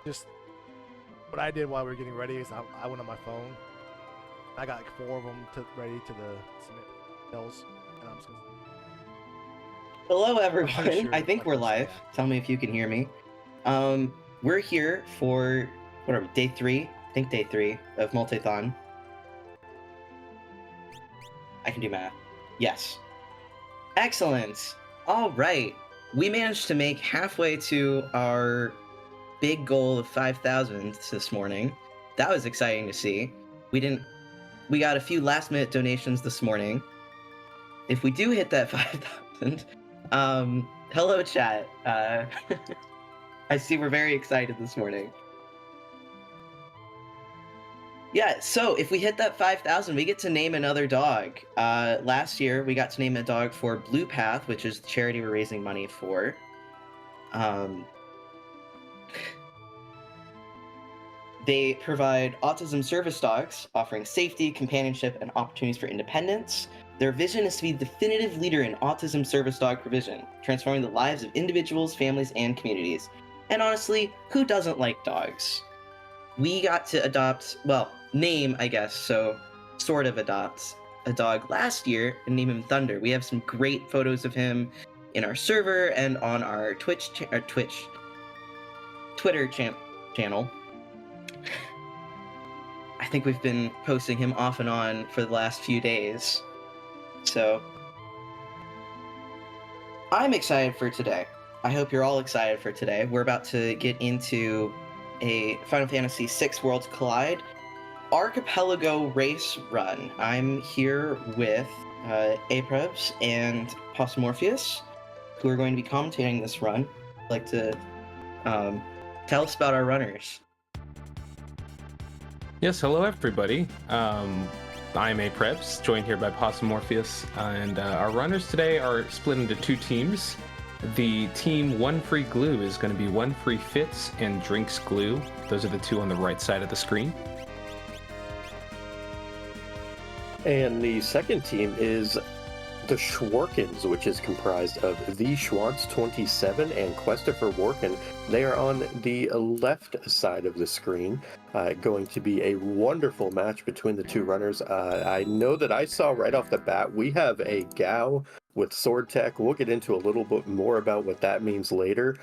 just what I did while we were getting ready is I went on my phone. I got like 4 of them ready to the submit bills. And I'm just gonna, Hello, I'm pretty everyone. sure I think like we're this, live. yeah. Tell me if you can hear me. We're here for whatever day 3. I think day 3 of Multithon. I can do math. Yes. Excellent. All right. We managed to make halfway to our big goal of 5,000 this morning. That was exciting to see. We got a few last-minute donations this morning. If we do hit that 5,000, hello chat. I see we're very excited this morning. Yeah, so if we hit that 5,000, we get to name another dog. Last year, we got to name a dog for Blue Path, which is the charity we're raising money for. They provide autism service dogs, offering safety, companionship, and opportunities for independence. Their vision is to be the definitive leader in autism service dog provision, transforming the lives of individuals, families, and communities. And honestly, who doesn't like dogs? We got to adopt, well, name, I guess, so sort of adopt a dog last year and name him Thunder. We have some great photos of him in our server and on our Twitter channel. I think we've been posting him off and on for the last few days. So I'm excited for today. I hope you're all excited for today. We're about to get into a Final Fantasy VI Worlds Collide archipelago race run. I'm here with Aprobs and Posomorpheus, who are going to be commentating this run. I'd like to tell us about our runners. Yes, hello everybody. I'm Aprobs, joined here by Posomorpheus, and our runners today are split into 2 teams. The team oneFreeGlue is going to be oneFreeFitz and Drinks Glue. Those are the 2 on the right side of the screen. And the second team is TheShwantz, which is comprised of TheShwantz27 and kwehstopherwarken. They are on the left side of the screen. Going to be a wonderful match between the 2 runners. I know that I saw right off the bat we have a Gao with sword tech. We'll get into a little bit more about what that means later.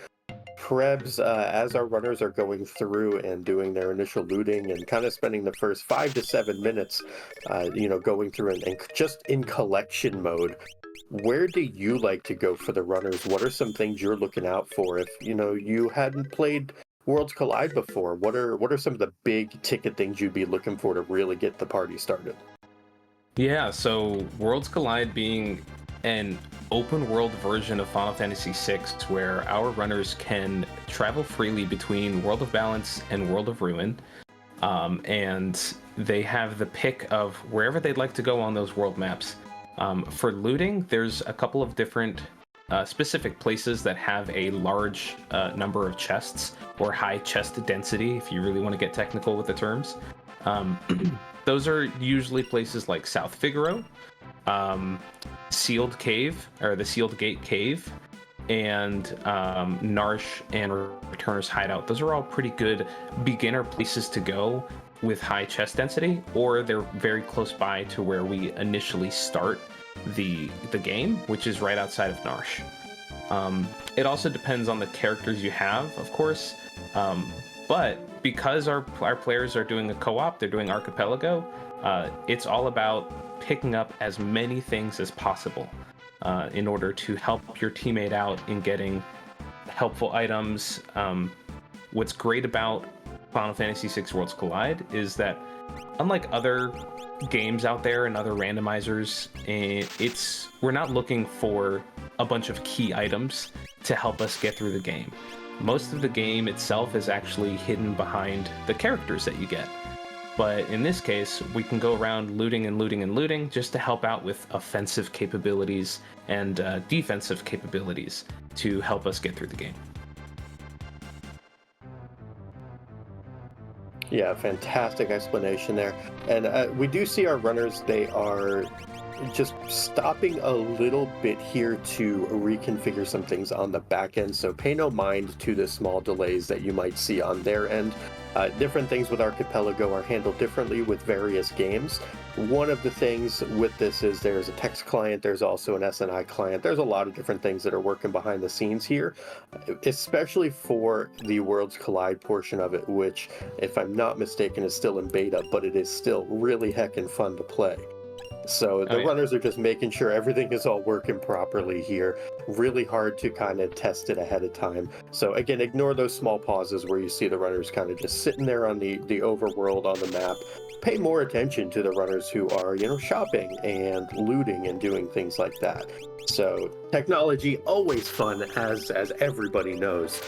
Prebs, as our runners are going through and doing their initial looting and kind of spending the first 5 to 7 minutes, going through and just in collection mode, where do you like to go for the runners? What are some things you're looking out for if, you hadn't played Worlds Collide before? What are some of the big ticket things you'd be looking for to really get the party started? Yeah, so Worlds Collide being an open world version of Final Fantasy VI, where our runners can travel freely between World of Balance and World of Ruin, and they have the pick of wherever they'd like to go on those world maps. For looting, there's a couple of different specific places that have a large number of chests, or high chest density, if you really want to get technical with the terms. Those are usually places like South Figaro, Sealed Cave, or the Sealed Gate Cave, and Narsh and Returner's Hideout. Those are all pretty good beginner places to go with high chest density, or they're very close by to where we initially start the game, which is right outside of Narsh. It also depends on the characters you have, of course, but because our players are doing a co-op, they're doing Archipelago, it's all about picking up as many things as possible in order to help your teammate out in getting helpful items. What's great about Final Fantasy VI Worlds Collide is that, unlike other games out there and other randomizers, we're not looking for a bunch of key items to help us get through the game. Most of the game itself is actually hidden behind the characters that you get. But in this case, we can go around looting and looting and looting just to help out with offensive capabilities and defensive capabilities to help us get through the game. Yeah, fantastic explanation there. And we do see our runners, they are just stopping a little bit here to reconfigure some things on the back end, so pay no mind to the small delays that you might see on their end. Different things with Archipelago are handled differently with various games. One of the things with this is there's a text client, there's also an SNI client. There's a lot of different things that are working behind the scenes here, especially for the Worlds Collide portion of it, which, if I'm not mistaken, is still in beta, but it is still really heckin' fun to play. So the runners are just making sure everything is all working properly here. Really hard to kind of test it ahead of time. So again, ignore those small pauses where you see the runners kind of just sitting there on the overworld on the map. Pay more attention to the runners who are, shopping and looting and doing things like that. So technology always fun, as everybody knows.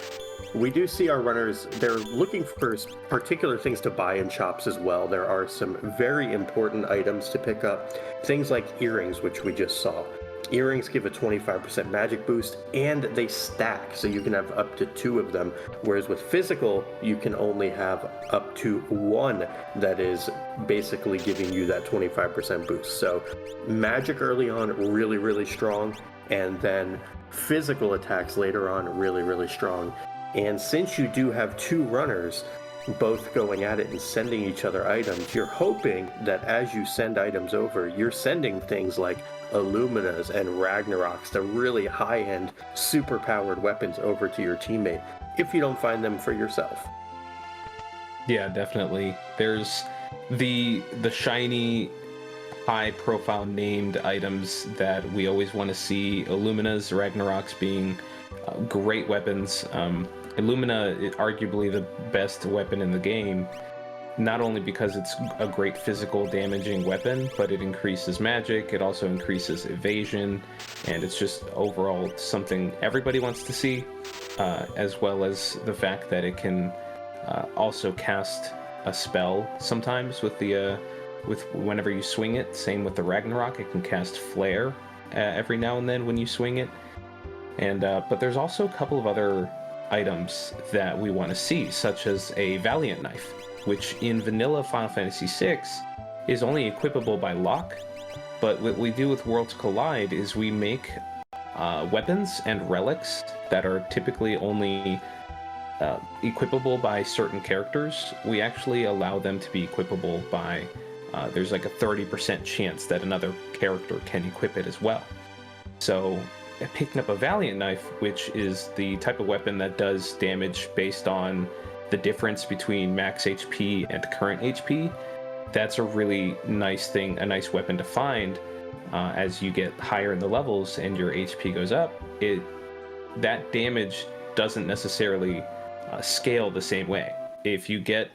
We do see our runners, they're looking for particular things to buy in shops as well. There are some very important items to pick up. Things like earrings, which we just saw. Earrings give a 25% magic boost, and they stack, so you can have up to 2 of them. Whereas with physical, you can only have up to 1 that is basically giving you that 25% boost. So magic early on, really, really strong, and then physical attacks later on, really, really strong. And since you do have 2 runners both going at it and sending each other items, you're hoping that as you send items over, you're sending things like Illuminas and Ragnaroks, the really high-end, super-powered weapons over to your teammate, if you don't find them for yourself. Yeah, definitely. There's the shiny, high-profile named items that we always want to see. Illuminas, Ragnaroks being great weapons. Illumina is arguably the best weapon in the game, not only because it's a great physical damaging weapon, but it increases magic, it also increases evasion, and it's just overall something everybody wants to see, as well as the fact that it can also cast a spell sometimes with whenever you swing it. Same with the Ragnarok, it can cast Flare every now and then when you swing it. And but there's also a couple of other items that we want to see, such as a Valiant Knife, which in vanilla Final Fantasy VI is only equipable by lock, but what we do with Worlds Collide is we make weapons and relics that are typically only equipable by certain characters. We actually allow them to be equipable by, there's like a 30% chance that another character can equip it as well. So picking up a Valiant Knife, which is the type of weapon that does damage based on the difference between max HP and current HP, that's a really nice thing, a nice weapon to find as you get higher in the levels and your HP goes up. That damage doesn't necessarily scale the same way. If you get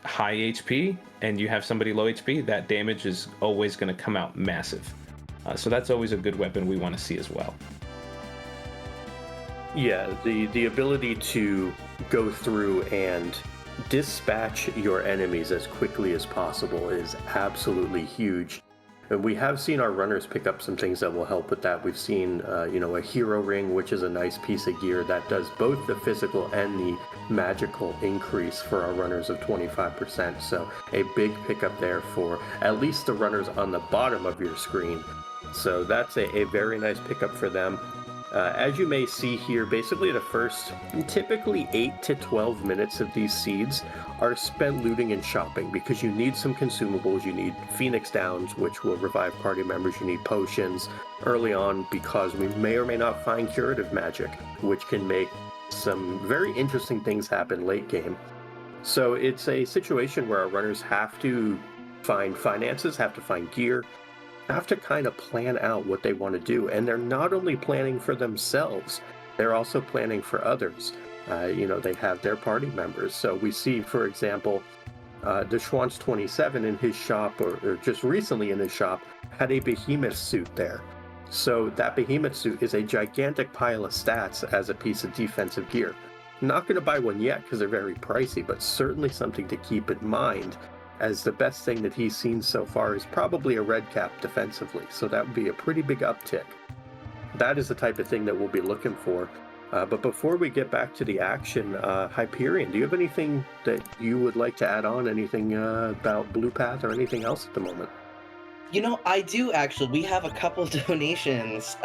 high HP and you have somebody low HP, that damage is always going to come out massive. So that's always a good weapon we want to see as well. Yeah, the ability to go through and dispatch your enemies as quickly as possible is absolutely huge. And we have seen our runners pick up some things that will help with that. We've seen, a hero ring, which is a nice piece of gear that does both the physical and the magical increase for our runners of 25%. So a big pickup there for at least the runners on the bottom of your screen. So that's a very nice pickup for them. As you may see here, basically the first typically 8 to 12 minutes of these seeds are spent looting and shopping because you need some consumables. You need Phoenix Downs, which will revive party members. You need potions early on because we may or may not find curative magic, which can make some very interesting things happen late game. So it's a situation where our runners have to find finances, have to find gear, have to kind of plan out what they want to do. And they're not only planning for themselves, they're also planning for others. They have their party members. So we see, for example, TheShwantz27 in his shop, or just recently in his shop, had a behemoth suit there. So that behemoth suit is a gigantic pile of stats as a piece of defensive gear. Not going to buy one yet because they're very pricey, but certainly something to keep in mind, as the best thing that he's seen so far is probably a red cap defensively. So that would be a pretty big uptick. That is the type of thing that we'll be looking for. But before we get back to the action, Hyperion, do you have anything that you would like to add on? Anything about Blue Path or anything else at the moment? You know, I do actually. We have a couple donations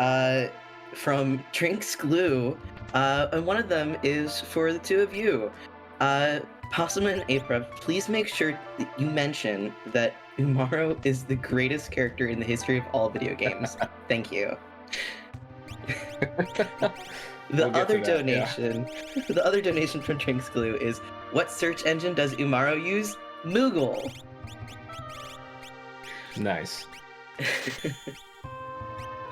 from Drinks Glue, and one of them is for the two of you. Possum and April, please make sure that you mention that Umaro is the greatest character in the history of all video games. Thank you. The other donation from Drinks Glue is, what search engine does Umaro use? Moogle. Nice. We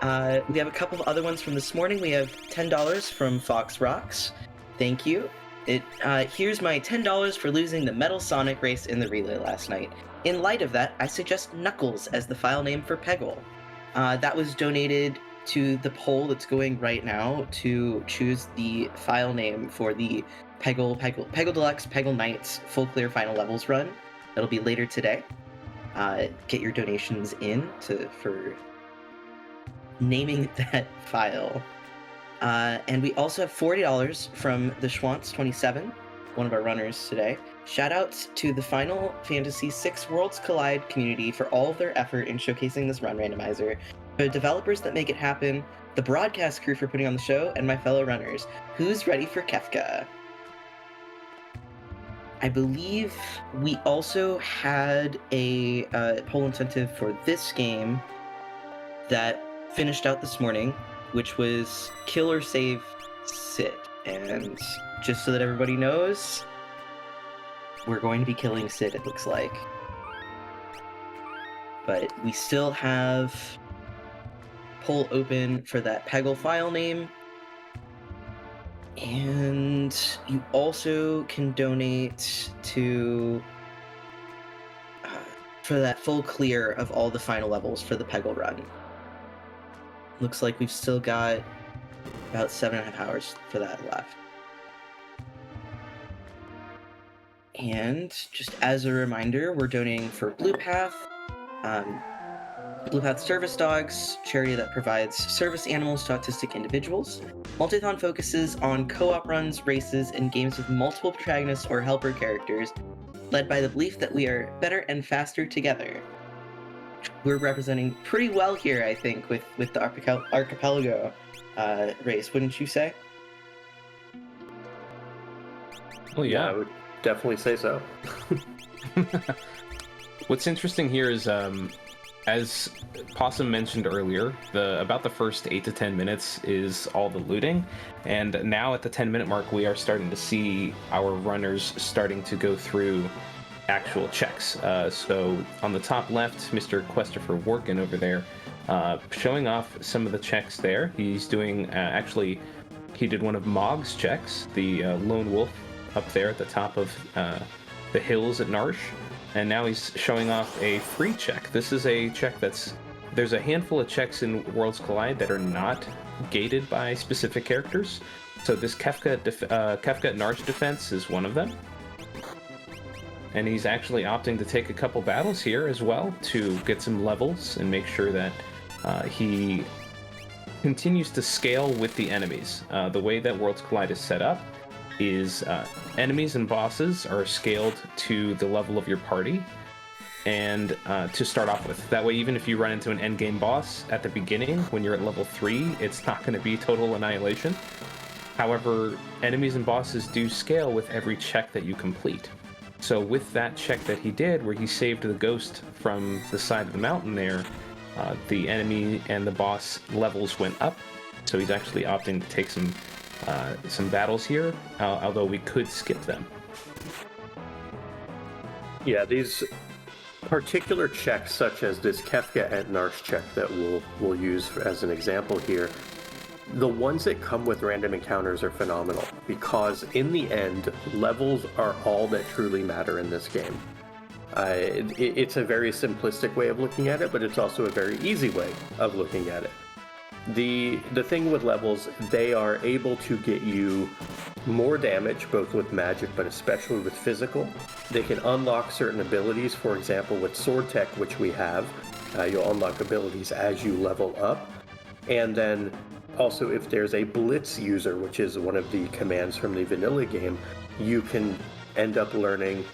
have a couple of other ones from this morning. We have $10 from Fox Rocks. Thank you. Here's my $10 for losing the Metal Sonic race in the relay last night. In light of that, I suggest Knuckles as the file name for Peggle. That was donated to the poll that's going right now to choose the file name for the Peggle Deluxe Peggle Knights full clear final levels run. That'll be later today. Get your donations in for naming that file. And we also have $40 from TheShwantz27, one of our runners today. Shoutouts to the Final Fantasy VI Worlds Collide community for all of their effort in showcasing this run randomizer, the developers that make it happen, the broadcast crew for putting on the show, and my fellow runners. Who's ready for Kefka? I believe we also had a poll incentive for this game that finished out this morning, which was kill or save Sid. And just so that everybody knows, we're going to be killing Sid, it looks like. But we still have poll open for that Peggle file name. And you also can donate to for that full clear of all the final levels for the Peggle run. Looks like we've still got about 7.5 hours for that left. And just as a reminder, we're donating for Blue Path. Blue Path Service Dogs, charity that provides service animals to autistic individuals. Multithon focuses on co-op runs, races, and games with multiple protagonists or helper characters, led by the belief that we are better and faster together. We're representing pretty well here, I think, with the Archipelago race, wouldn't you say? Well, yeah. I would definitely say so. What's interesting here is, as Possum mentioned earlier, about the first 8 to 10 minutes is all the looting, and now at the 10-minute mark, we are starting to see our runners starting to go through actual checks. So on the top left, Mr. kwehstopherwarken over there, showing off some of the checks there. He's doing, actually, he did one of Mog's checks, the lone wolf up there at the top of the hills at Narsh. And now he's showing off a free check. This is a check there's a handful of checks in Worlds Collide that are not gated by specific characters. So this Kefka at Narsh defense is one of them. And he's actually opting to take a couple battles here as well to get some levels and make sure that he continues to scale with the enemies. The way that Worlds Collide is set up is enemies and bosses are scaled to the level of your party and to start off with. That way, even if you run into an endgame boss at the beginning when you're at level 3, it's not going to be total annihilation. However, enemies and bosses do scale with every check that you complete. So with that check that he did, where he saved the ghost from the side of the mountain there, the enemy and the boss levels went up. So he's actually opting to take some battles here, although we could skip them. Yeah, these particular checks, such as this Kefka at Narsh check that we'll use as an example here, the ones that come with random encounters are phenomenal, because in the end, levels are all that truly matter in this game. It's a very simplistic way of looking at it, but it's also a very easy way of looking at it. The thing with levels, they are able to get you more damage, both with magic, but especially with physical. They can unlock certain abilities. For example, with Sword Tech, which we have, you'll unlock abilities as you level up. And then also, if there's a Blitz user, which is one of the commands from the vanilla game, you can end up learning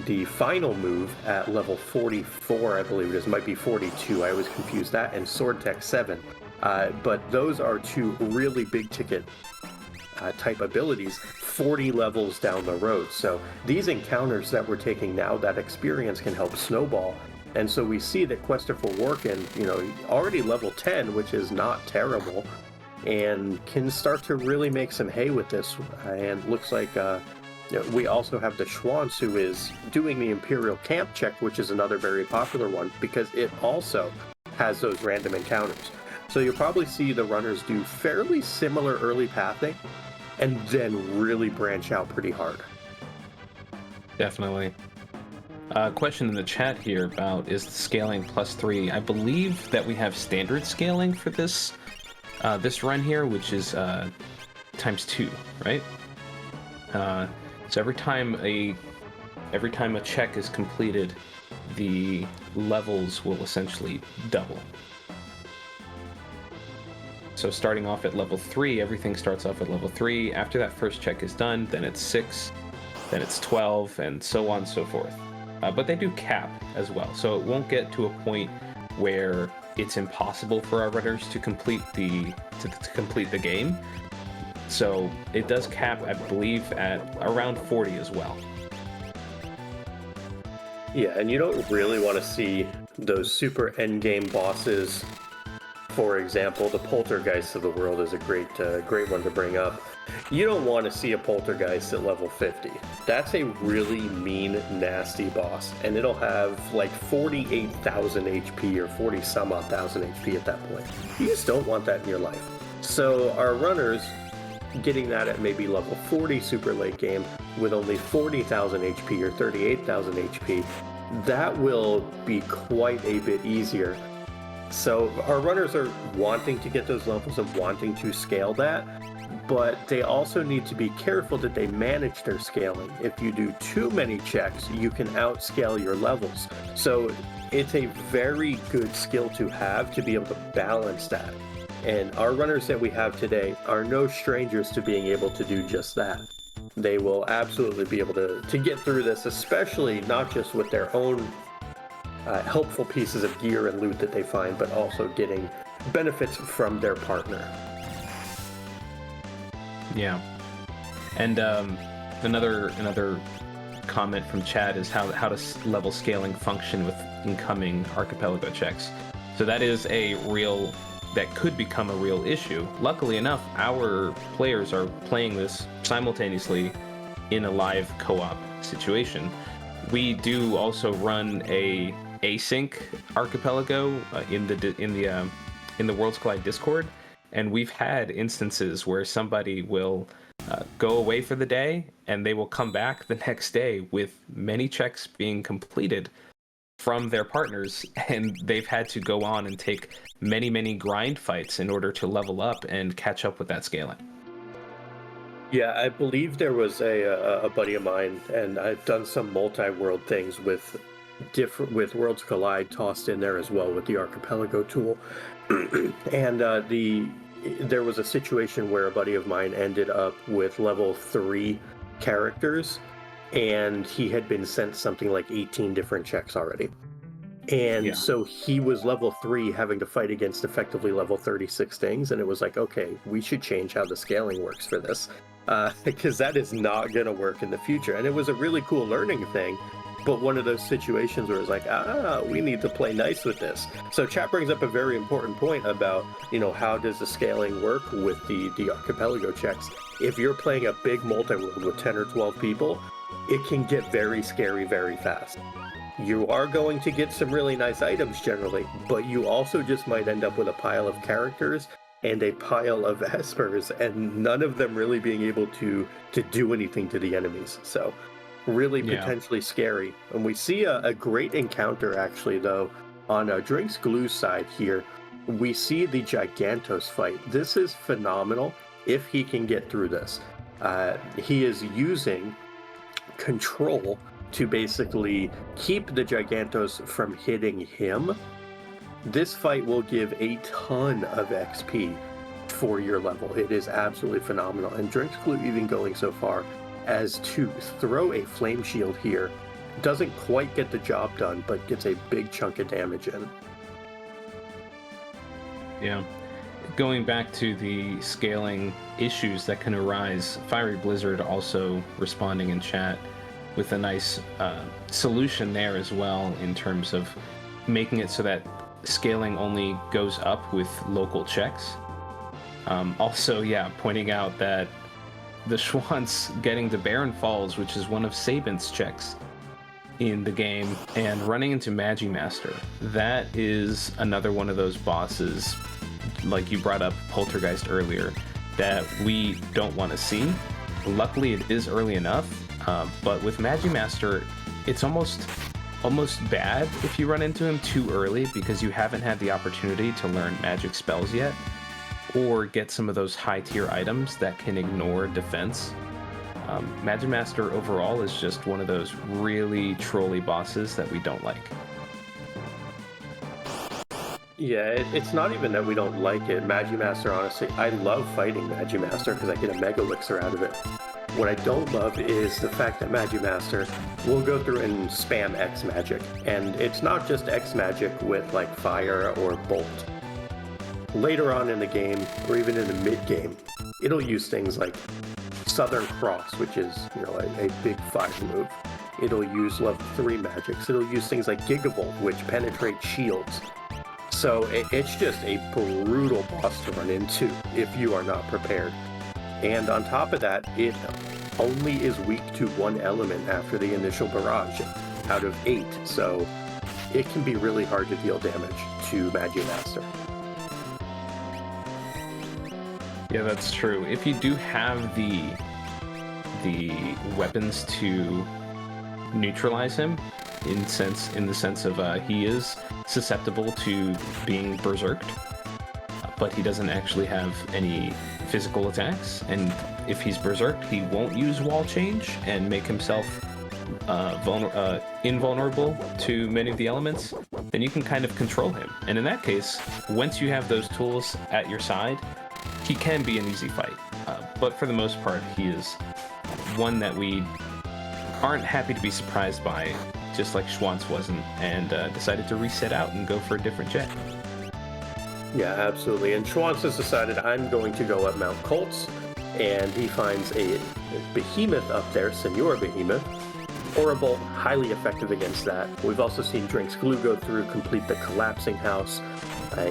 the final move at level 44, I believe it is, might be 42, I always confuse that, and Sword Tech 7. But those are two really big ticket type abilities 40 levels down the road. So these encounters that we're taking now, that experience can help snowball. And so we see that kwehstopherwarken, already level 10, which is not terrible, and can start to really make some hay with this. And looks like we also have TheShwantz, who is doing the Imperial Camp check, which is another very popular one because it also has those random encounters. So you'll probably see the runners do fairly similar early pathing and then really branch out pretty hard. Definitely. Question in the chat here about is the scaling +3. I believe that we have standard scaling for this run here, which is ×2, right? So every time a check is completed, the levels will essentially double. So starting off at level 3, everything starts off at level 3. After that first check is done, then it's 6, then it's 12, and so on and so forth. But they do cap as well, so it won't get to a point where it's impossible for our runners to complete the game. So it does cap, I believe, at around 40 as well. Yeah, and you don't really want to see those super endgame bosses. For example, the Poltergeist of the world is a great one to bring up. You don't want to see a Poltergeist at level 50. That's a really mean, nasty boss, and it'll have like 48,000 HP or 40 some odd thousand HP at that point. You just don't want that in your life. So our runners getting that at maybe level 40 super late game with only 40,000 HP or 38,000 HP, that will be quite a bit easier. So our runners are wanting to get those levels and wanting to scale that, but they also need to be careful that they manage their scaling. If you do too many checks, you can outscale your levels. So it's a very good skill to have to be able to balance that. And our runners that we have today are no strangers to being able to do just that. They will absolutely be able to get through this, especially not just with their own helpful pieces of gear and loot that they find, but also getting benefits from their partner. Yeah, and another comment from chat is how does level scaling function with incoming archipelago checks? So that could become a real issue. Luckily enough, our players are playing this simultaneously in a live co-op situation. We do also run a async archipelago in the Worlds Collide Discord, and we've had instances where somebody will go away for the day and they will come back the next day with many checks being completed from their partners, and they've had to go on and take many grind fights in order to level up and catch up with that scaling. Yeah, I believe there was a buddy of mine, and I've done some multi-world things with Worlds Collide tossed in there as well with the archipelago tool. And there was a situation where a buddy of mine ended up with level 3 characters, and he had been sent something like 18 different checks already. And so he was level 3 having to fight against effectively level 36 things, and it was like, okay, we should change how the scaling works for this, because that is not going to work in the future. And it was a really cool learning thing, but one of those situations where it's like, we need to play nice with this. So chat brings up a very important point about, how does the scaling work with the archipelago checks? If you're playing a big multi-world with 10 or 12 people, it can get very scary very fast. You are going to get some really nice items generally, but you also just might end up with a pile of characters and a pile of espers, and none of them really being able to do anything to the enemies. So really potentially scary. And we see a great encounter actually though on Drink's Glue's side here. We see the Gigantos fight. This is phenomenal if he can get through this. He is using control to basically keep the Gigantos from hitting him. This fight will give a ton of XP for your level. It is absolutely phenomenal. And Drink's Glue even going so far as to throw a flame shield here doesn't quite get the job done, but gets a big chunk of damage in. Yeah. Going back to the scaling issues that can arise, Fiery Blizzard also responding in chat with a nice solution there as well, in terms of making it so that scaling only goes up with local checks. Also, yeah, pointing out that the Schwantz getting to Barren Falls, which is one of Sabin's checks in the game, and running into Magimaster. That is another one of those bosses, like you brought up Poltergeist earlier, that we don't want to see. Luckily, it is early enough, but with Magimaster, it's almost bad if you run into him too early, because you haven't had the opportunity to learn magic spells yet, or get some of those high tier items that can ignore defense. Magimaster overall is just one of those really trolly bosses that we don't like. Yeah, it's not even that we don't like it. Magimaster, honestly, I love fighting Magimaster because I get a Mega Elixir out of it. What I don't love is the fact that Magimaster will go through and spam X magic. And it's not just X magic with like fire or bolt. Later on in the game, or even in the mid-game, it'll use things like Southern Cross, which is, a big fire move. It'll use level 3 magics. It'll use things like Gigavolt, which penetrate shields. So it's just a brutal boss to run into if you are not prepared. And on top of that, it only is weak to one element after the initial barrage out of 8. So it can be really hard to deal damage to Magimaster. Yeah, that's true. If you do have the weapons to neutralize him, in the sense of he is susceptible to being berserked, but he doesn't actually have any physical attacks, and if he's berserked, he won't use wall change and make himself invulnerable to many of the elements, then you can kind of control him. And in that case, once you have those tools at your side, he can be an easy fight. But for the most part, he is one that we aren't happy to be surprised by, just like Schwantz wasn't, and decided to reset out and go for a different jet. Yeah, absolutely. And Schwantz has decided, I'm going to go up Mount Colts, and he finds a behemoth up there, Senor Behemoth. Horrible, highly effective against that. We've also seen Drink's Glue go through, complete the Collapsing House.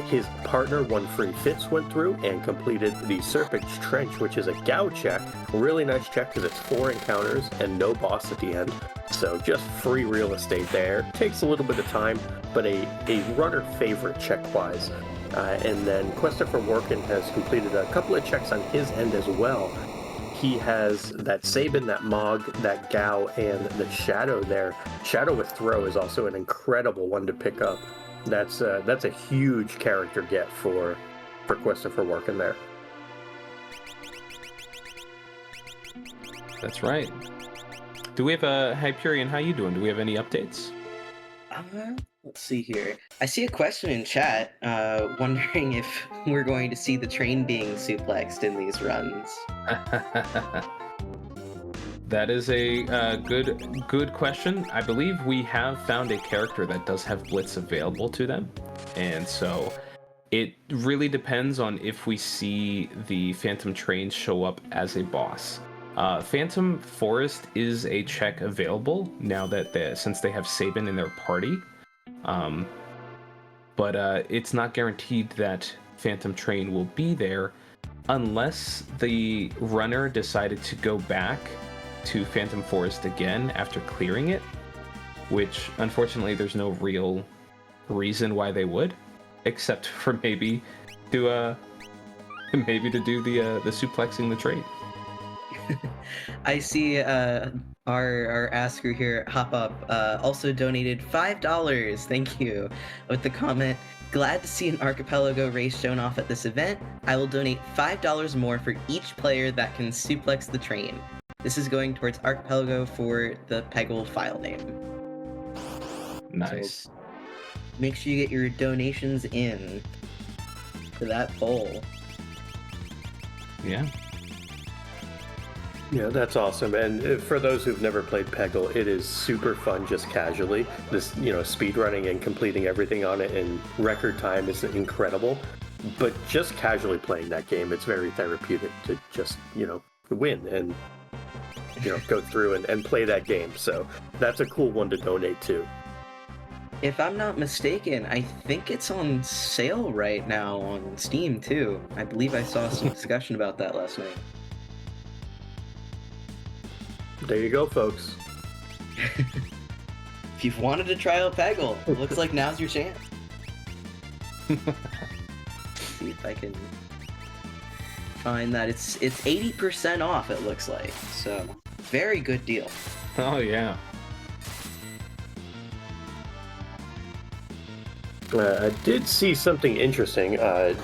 His partner, oneFreeFitz, went through and completed the Serpent's Trench, which is a Gao check. A really nice check because it's 4 encounters and no boss at the end. So just free real estate there. Takes a little bit of time, but a runner favorite check-wise. And then kwehstopherwarken has completed a couple of checks on his end as well. He has that Sabin, that Mog, that Gao, and the Shadow there. Shadow with Throw is also an incredible one to pick up. That's a huge character get for kwehstopherwarken there. That's right. Do we have a Hyperion? How you doing? Do we have any updates? Let's see here. I see a question in chat, wondering if we're going to see the train being suplexed in these runs. That is a good question. I believe we have found a character that does have Blitz available to them, and so it really depends on if we see the Phantom Train show up as a boss. Phantom Forest is a check available now that since they have Sabin in their party, but it's not guaranteed that Phantom Train will be there unless the runner decided to go back to Phantom Forest again after clearing it, which unfortunately there's no real reason why they would, except for maybe to do the suplexing the train. I see our asker here, Hop Up, also donated $5, thank you, with the comment, glad to see an archipelago race shown off at this event. I will donate $5 more for each player that can suplex the train. This is going towards archipelago for the Peggle file name. Nice. So make sure you get your donations in to that poll. Yeah. Yeah, that's awesome. And for those who've never played Peggle, it is super fun just casually. This, speed running and completing everything on it in record time is incredible. But just casually playing that game, it's very therapeutic to just, win and, go through and play that game. So that's a cool one to donate to. If I'm not mistaken, I think it's on sale right now on Steam too. I believe I saw some discussion about that last night. There you go, folks. If you've wanted to try out Peggle, it looks like now's your chance. See if I can find that. It's 80% off, it looks like. So, very good deal. Oh, yeah. I did see something interesting,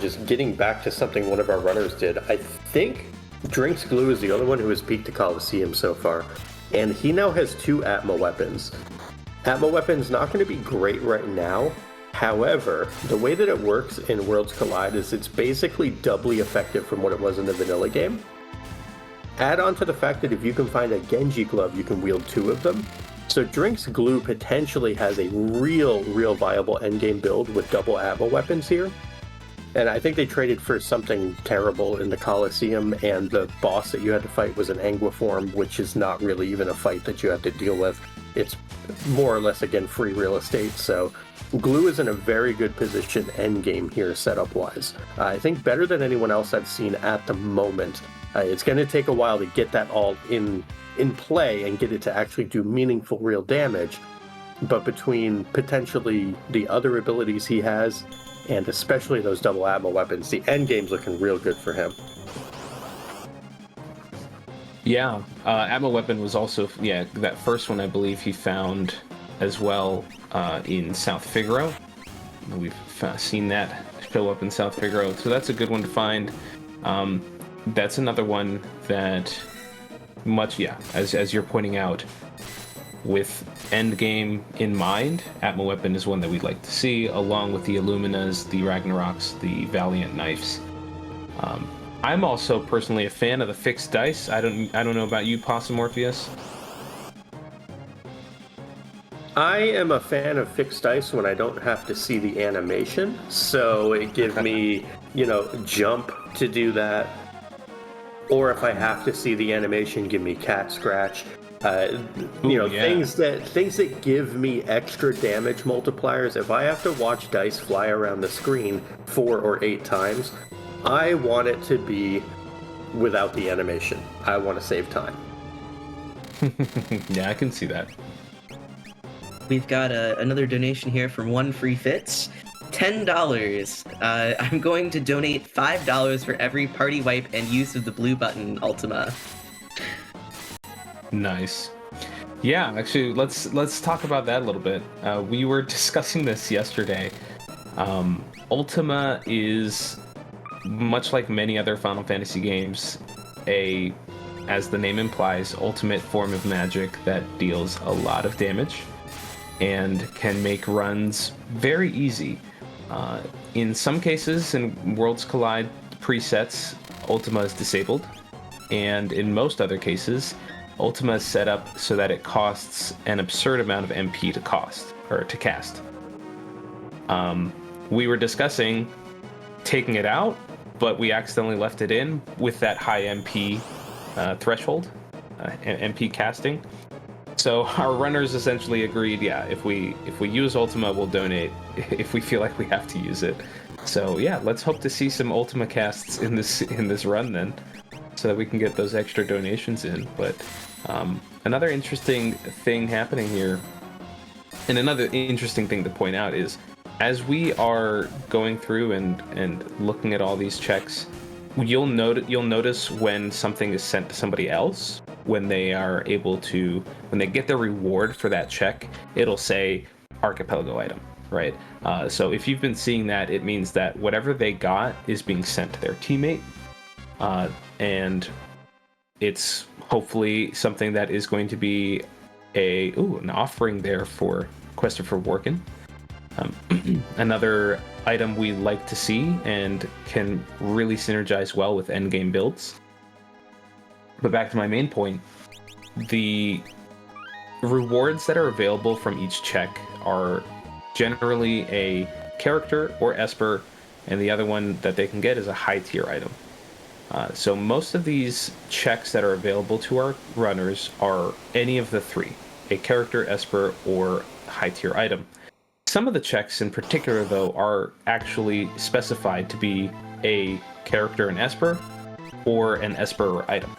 just getting back to something one of our runners did. I think Drinks Glue is the only one who has peaked the Coliseum so far, and he now has 2 Atma weapons. Atma weapons not going to be great right now, however, the way that it works in Worlds Collide is it's basically doubly effective from what it was in the vanilla game. Add on to the fact that if you can find a Genji glove, you can wield 2 of them. So Drinks Glue potentially has a real viable endgame build with double Atma weapons here. And I think they traded for something terrible in the Coliseum, and the boss that you had to fight was an Anguiform, which is not really even a fight that you have to deal with. It's more or less, again, free real estate, so Glue is in a very good position endgame here setup-wise. I think better than anyone else I've seen at the moment. It's going to take a while to get that all in play and get it to actually do meaningful real damage, but between potentially the other abilities he has, and especially those double Atma weapons, the end game's looking real good for him. Yeah, Atma weapon was also, that first one I believe he found as well in South Figaro. We've seen that show up in South Figaro, so that's a good one to find. That's another one that as you're pointing out, with endgame in mind, Atma weapon is one that we'd like to see, along with the Illuminas, the Ragnaroks, the Valiant knives. I'm also personally a fan of the fixed dice. I don't know about you, Possum Morpheus. I am a fan of fixed dice when I don't have to see the animation, so it gives me, jump to do that. Or if I have to see the animation, give me cat scratch. Things that give me extra damage multipliers. If I have to watch dice fly around the screen 4 or 8 times, I want it to be without the animation. I want to save time. Yeah, I can see that. We've got another donation here from oneFreeFitz. $10. I'm going to donate $5 for every party wipe and use of the blue button Ultima. Nice. Yeah, actually, let's talk about that a little bit. We were discussing this yesterday. Ultima is, much like many other Final Fantasy games, as the name implies, ultimate form of magic that deals a lot of damage and can make runs very easy. In some cases, in Worlds Collide presets, Ultima is disabled, and in most other cases, Ultima is set up so that it costs an absurd amount of MP to cast. We were discussing taking it out, but we accidentally left it in with that high MP threshold, MP casting. So our runners essentially agreed, if we use Ultima, we'll donate if we feel like we have to use it. So yeah, let's hope to see some Ultima casts in this run then, so that we can get those extra donations in. But another interesting thing happening here, and another interesting thing to point out is, as we are going through and looking at all these checks, you'll notice when something is sent to somebody else, when they get their reward for that check, it'll say Archipelago item, right? So if you've been seeing that, it means that whatever they got is being sent to their teammate, and it's hopefully something that is going to be an offering there for kwehstopherwarken. Another item we like to see and can really synergize well with endgame builds. But back to my main point, the rewards that are available from each check are generally a character or Esper, and the other one that they can get is a high tier item. So most of these checks that are available to our runners are any of the three, a character, Esper, or high tier item. Some of the checks in particular, though, are actually specified to be a character and Esper, or an Esper or item.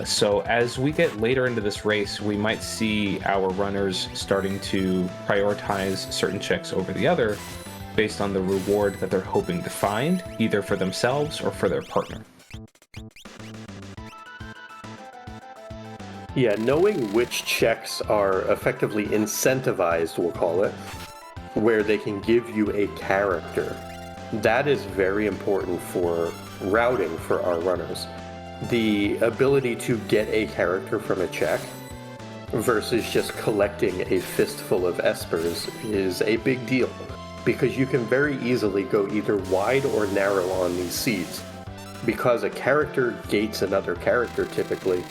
So as we get later into this race, we might see our runners starting to prioritize certain checks over the other based on the reward that they're hoping to find, either for themselves or for their partner. Yeah, knowing which checks are effectively incentivized, we'll call it, where they can give you a character, that is very important for routing for our runners. The ability to get a character from a check versus just collecting a fistful of Espers is a big deal, because you can very easily go either wide or narrow on these seeds. Because a character gates another character typically,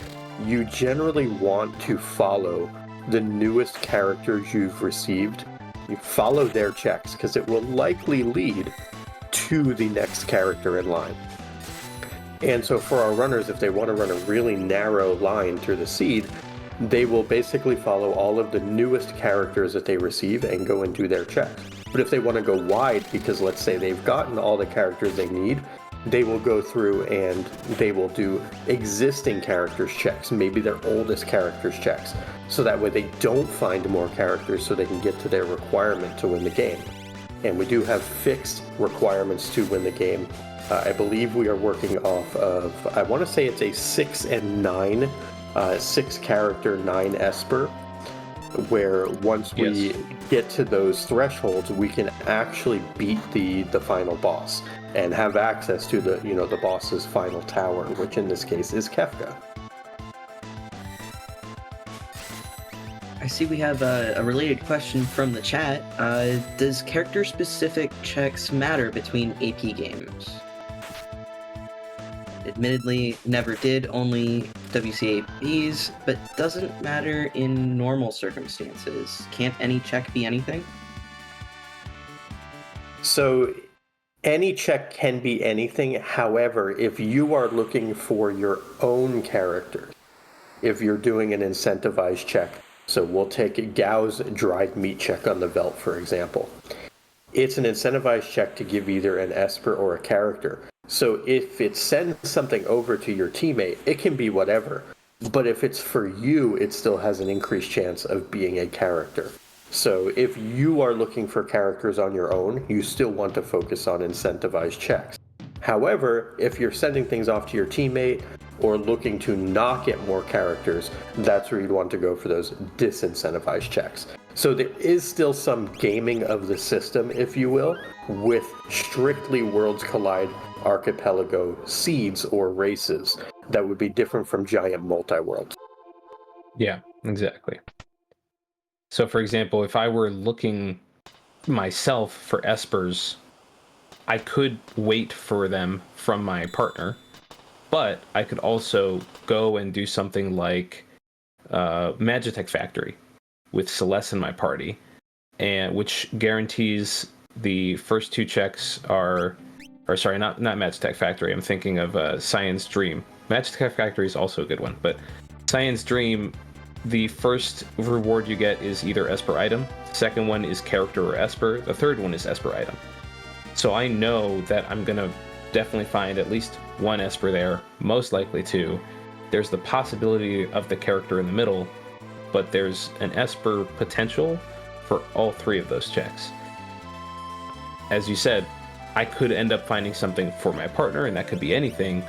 you generally want to follow the newest characters you've received. You follow their checks, because it will likely lead to the next character in line. And so for our runners, if they want to run a really narrow line through the seed, they will basically follow all of the newest characters that they receive and go and do their checks. But if they want to go wide, because let's say they've gotten all the characters they need, they will go through and they will do existing characters checks, maybe their oldest characters checks, so that way they don't find more characters so they can get to their requirement to win the game. And we do have fixed requirements to win the game. I believe we are working off of, I want to say it's a 6 and 9, 6 character, 9 Esper, where once we get to those thresholds, we can actually beat the final boss and have access to the boss's final tower, which in this case is Kefka. I see we have a related question from the chat. Does character-specific checks matter between AP games? Admittedly, never did, only WCAPs, but doesn't matter in normal circumstances. Can't any check be anything? So any check can be anything. However, if you are looking for your own character, if you're doing an incentivized check, so we'll take Gao's dried meat check on the Velt, for example. It's an incentivized check to give either an Esper or a character. So if it sends something over to your teammate, it can be whatever. But if it's for you, it still has an increased chance of being a character. So if you are looking for characters on your own, you still want to focus on incentivized checks. However, if you're sending things off to your teammate or looking to not get more characters, that's where you'd want to go for those disincentivized checks. So there is still some gaming of the system, if you will, with strictly Worlds Collide archipelago seeds or races that would be different from giant multi-worlds. Yeah, exactly. So for example, if I were looking myself for Espers, I could wait for them from my partner, but I could also go and do something like Magitech Factory with Celeste in my party, and which guarantees the first 2 checks are, or sorry, not Magitech Factory. I'm thinking of Science Dream. Magitech Factory is also a good one, but Science Dream, the first reward you get is either Esper item, the second one is character or Esper, the third one is Esper item. So I know that I'm gonna definitely find at least 1 Esper there, most likely 2. There's the possibility of the character in the middle, but there's an Esper potential for all 3 of those checks. As you said, I could end up finding something for my partner, and that could be anything,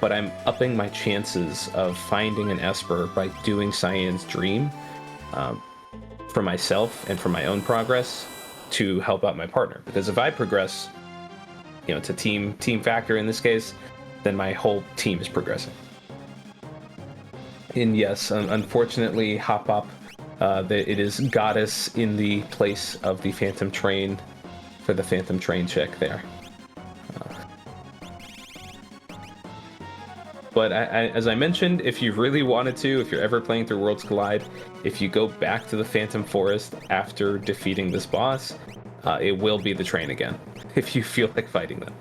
but I'm upping my chances of finding an Esper by doing Cyan's Dream for myself and for my own progress to help out my partner. Because if I progress, it's a team factor in this case, then my whole team is progressing. And yes, unfortunately, Hop Up, it is Goddess in the place of the Phantom Train for the Phantom Train check there. But as I mentioned, if you really wanted to, if you're ever playing through Worlds Collide, if you go back to the Phantom Forest after defeating this boss, it will be the train again, if you feel like fighting them.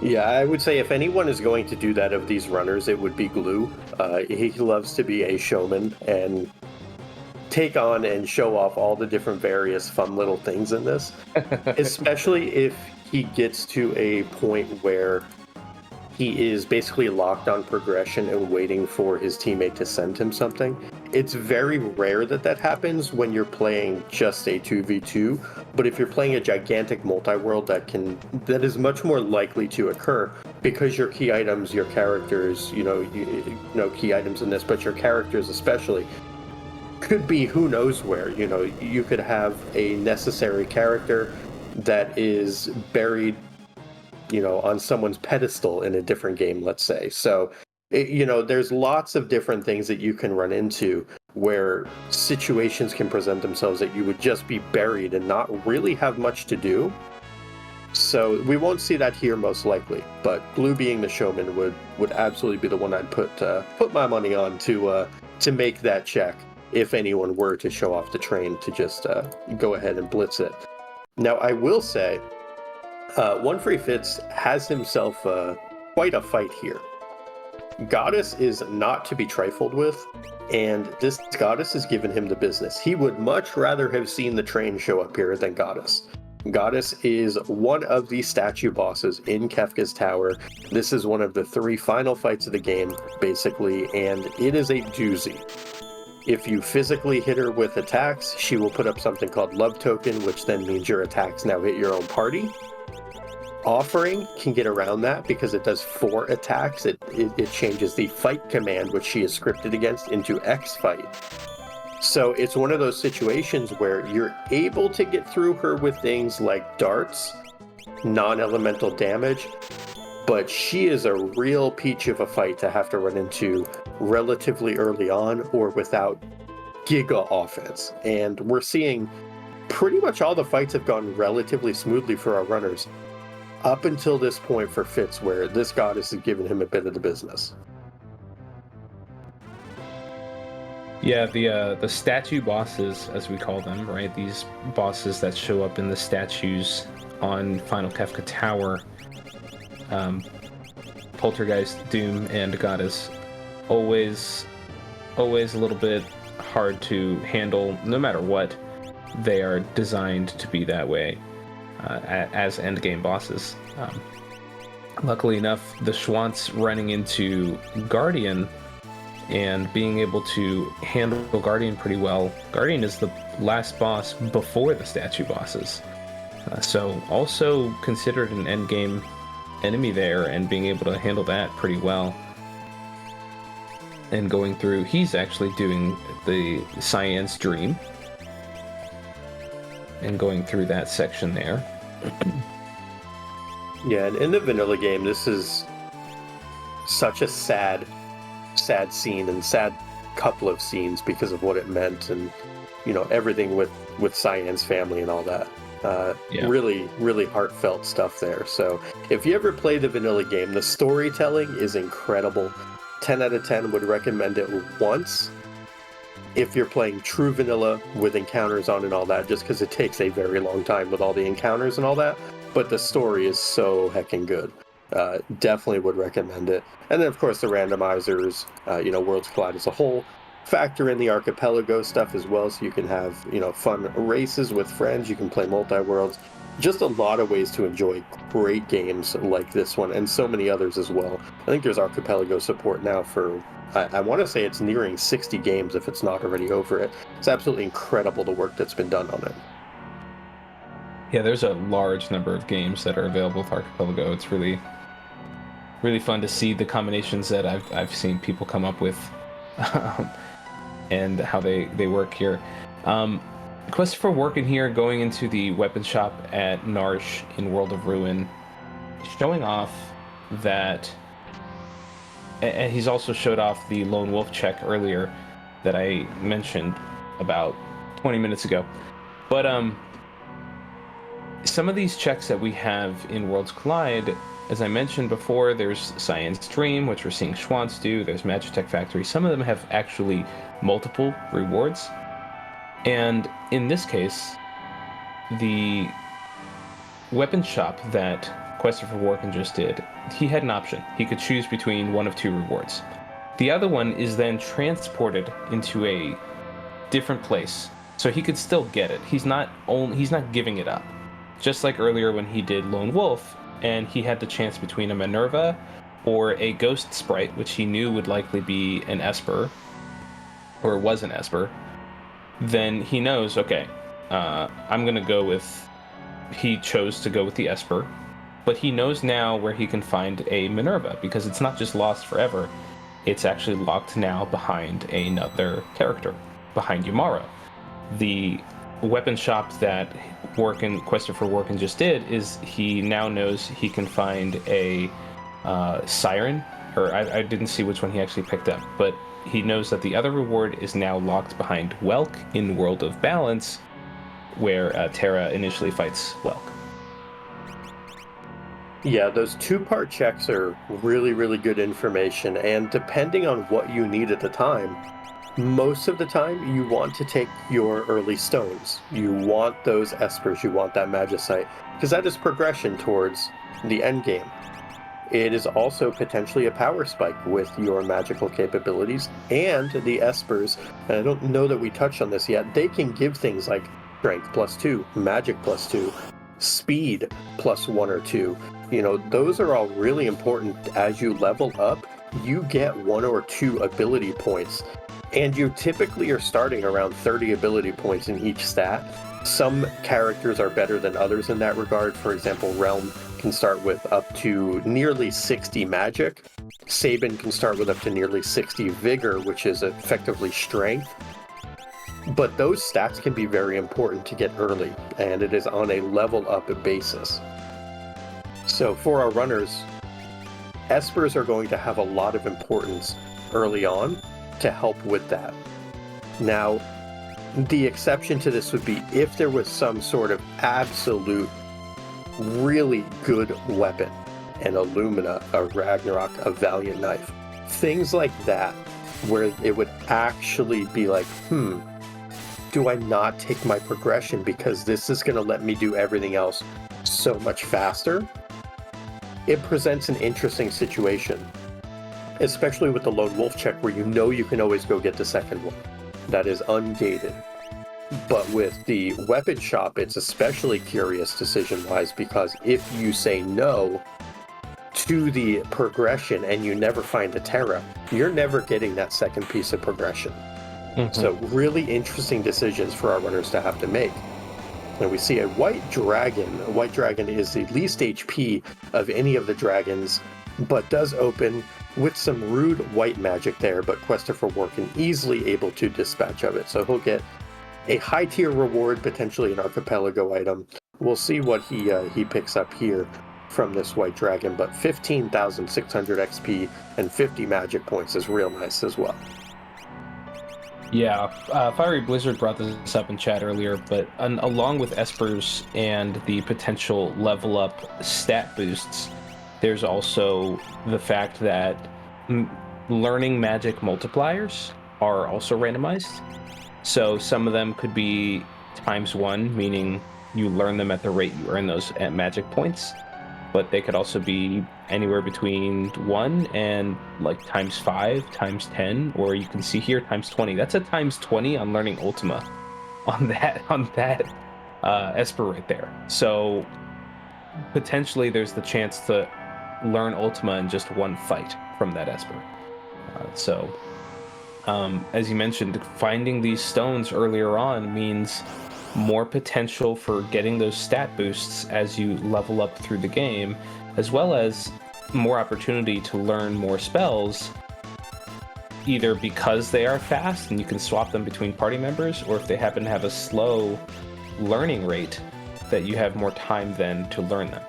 Yeah, I would say if anyone is going to do that of these runners, it would be Glue. He loves to be a showman and take on and show off all the different various fun little things in this, especially if he gets to a point where he is basically locked on progression and waiting for his teammate to send him something. It's very rare that that happens when you're playing just a 2v2, but if you're playing a gigantic multi-world, that is much more likely to occur because your key items, your characters, you know key items in this, but your characters especially could be who knows where. You know, you could have a necessary character that is buried, you know, on someone's pedestal in a different game, let's say. So, you know, there's lots of different things that you can run into where situations can present themselves that you would just be buried and not really have much to do. So we won't see that here most likely, but Glue being the showman would absolutely be the one I'd put my money on to make that check if anyone were to show off the train to just go ahead and blitz it. Now, I will say, oneFreeFitz has himself quite a fight here. Goddess is not to be trifled with, and this Goddess has given him the business. He would much rather have seen the train show up here than Goddess. Goddess is one of the statue bosses in Kefka's Tower. This is one of the 3 final fights of the game, basically, and it is a doozy. If you physically hit her with attacks, she will put up something called Love Token, which then means your attacks now hit your own party. Offering can get around that because it does 4 attacks. It changes the fight command, which she is scripted against, into X fight. So it's one of those situations where you're able to get through her with things like darts, non-elemental damage, but she is a real peach of a fight to have to run into relatively early on or without giga offense. And we're seeing pretty much all the fights have gone relatively smoothly for our runners up until this point for Fitz, where this Goddess has given him a bit of the business. Yeah, the statue bosses, as we call them, right? These bosses that show up in the statues on Final Kefka Tower, Poltergeist, Doom, and Goddess, always a little bit hard to handle. No matter what, they are designed to be that way as endgame bosses. Luckily enough, the Schwantz running into Guardian and being able to handle Guardian pretty well. Guardian is the last boss before the statue bosses. So also considered an endgame enemy there, and being able to handle that pretty well. And going through, he's actually doing the Cyan's Dream. And going through that section there. Yeah, and in the vanilla game, this is such a sad scene and sad couple of scenes because of what it meant and, you know, everything with Cyan's family and all that. Really, really heartfelt stuff there. So if you ever play the vanilla game, the storytelling is incredible. 10 out of 10 would recommend it once if you're playing true vanilla with encounters on and all that, just because it takes a very long time with all the encounters and all that. But the story is so heckin' good. Definitely would recommend it. And then, of course, the randomizers, Worlds Collide as a whole, factor in the archipelago stuff as well, so you can have, fun races with friends. You can play multi-worlds. Just a lot of ways to enjoy great games like this one, and so many others as well. I think there's archipelago support now for, I want to say it's nearing 60 games if it's not already over it. It's absolutely incredible the work that's been done on it. Yeah, there's a large number of games that are available with Archipelago. It's really, really fun to see the combinations that I've seen people come up with, and how they work here. kwehstopherwarken here, going into the weapon shop at Narsh in World of Ruin, showing off that, and he's also showed off the Lone Wolf check earlier that I mentioned about 20 minutes ago. But some of these checks that we have in Worlds Collide as I mentioned before, there's Science Dream, which we're seeing Schwantz do. There's Magitech Factory. Some of them have actually multiple rewards. And in this case, the weapon shop that kwehstopherwarken just did, he had an option. He could choose between one of two rewards. The other one is then transported into a different place, so he could still get it. He's not giving it up. Just like earlier when he did Lone Wolf, and he had the chance between a Minerva or a Ghost Sprite, which he knew would likely be an Esper, or was an Esper, then he knows, okay, I'm going to go with... He chose to go with the Esper, but he knows now where he can find a Minerva, because it's not just lost forever, it's actually locked now behind another character, behind Yumaro. The weapon shop that kwehstopherwarken just did is he now knows he can find a Siren, or I didn't see which one he actually picked up, but he knows that the other reward is now locked behind Welk in World of Balance, where Terra initially fights Welk. Yeah, those two-part checks are really, really good information, and depending on what you need at the time, most of the time you want to take your early stones. You want those Espers, you want that Magicite, because that is progression towards the end game. It is also potentially a power spike with your magical capabilities, and the Espers, and I don't know that we touched on this yet, they can give things like Strength +2, Magic +2, Speed +1 or 2. You know, those are all really important. As you level up, you get 1 or 2 ability points, and you typically are starting around 30 ability points in each stat. Some characters are better than others in that regard. For example, Realm can start with up to nearly 60 Magic. Sabin can start with up to nearly 60 Vigor, which is effectively Strength. But those stats can be very important to get early, and it is on a level up basis. So for our runners, Espers are going to have a lot of importance early on to help with that. Now, the exception to this would be if there was some sort of absolute really good weapon, an Illumina, a Ragnarok, a Valiant Knife, things like that, where it would actually be like, do I not take my progression because this is going to let me do everything else so much faster? It presents an interesting situation, especially with the Lone Wolf check where you know you can always go get the second one. That is ungated. But with the weapon shop, it's especially curious decision-wise, because if you say no to the progression and you never find a Terra, you're never getting that second piece of progression. So really interesting decisions for our runners to have to make. And we see a White Dragon. A White Dragon is the least HP of any of the dragons, but does open with some rude white magic there, but kwehstopherwarken easily able to dispatch of it. So he'll get a high tier reward, potentially an archipelago item. We'll see what he picks up here from this White Dragon, but 15,600 XP and 50 magic points is real nice as well. Yeah, Fiery Blizzard brought this up in chat earlier, but along with Espers and the potential level up stat boosts, there's also the fact that learning magic multipliers are also randomized. So some of them could be ×1, meaning you learn them at the rate you earn those at magic points, but they could also be anywhere between 1 and like ×5, ×10, or you can see here ×20. That's a ×20 on learning Ultima on that Esper right there. So potentially there's the chance to learn Ultima in just one fight from that Esper. As you mentioned, finding these stones earlier on means more potential for getting those stat boosts as you level up through the game, as well as more opportunity to learn more spells, either because they are fast and you can swap them between party members, or if they happen to have a slow learning rate, that you have more time then to learn them.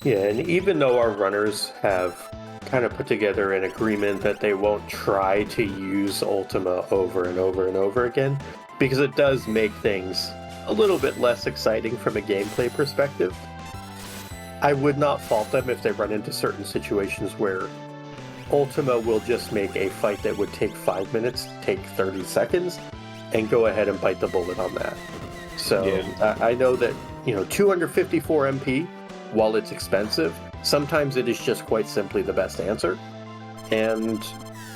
Yeah, and even though our runners have kind of put together an agreement that they won't try to use Ultima over and over and over again, because it does make things a little bit less exciting from a gameplay perspective, I would not fault them if they run into certain situations where Ultima will just make a fight that would take 5 minutes, take 30 seconds, and go ahead and bite the bullet on that. So I know that, 254 MP, while it's expensive, sometimes it is just quite simply the best answer. And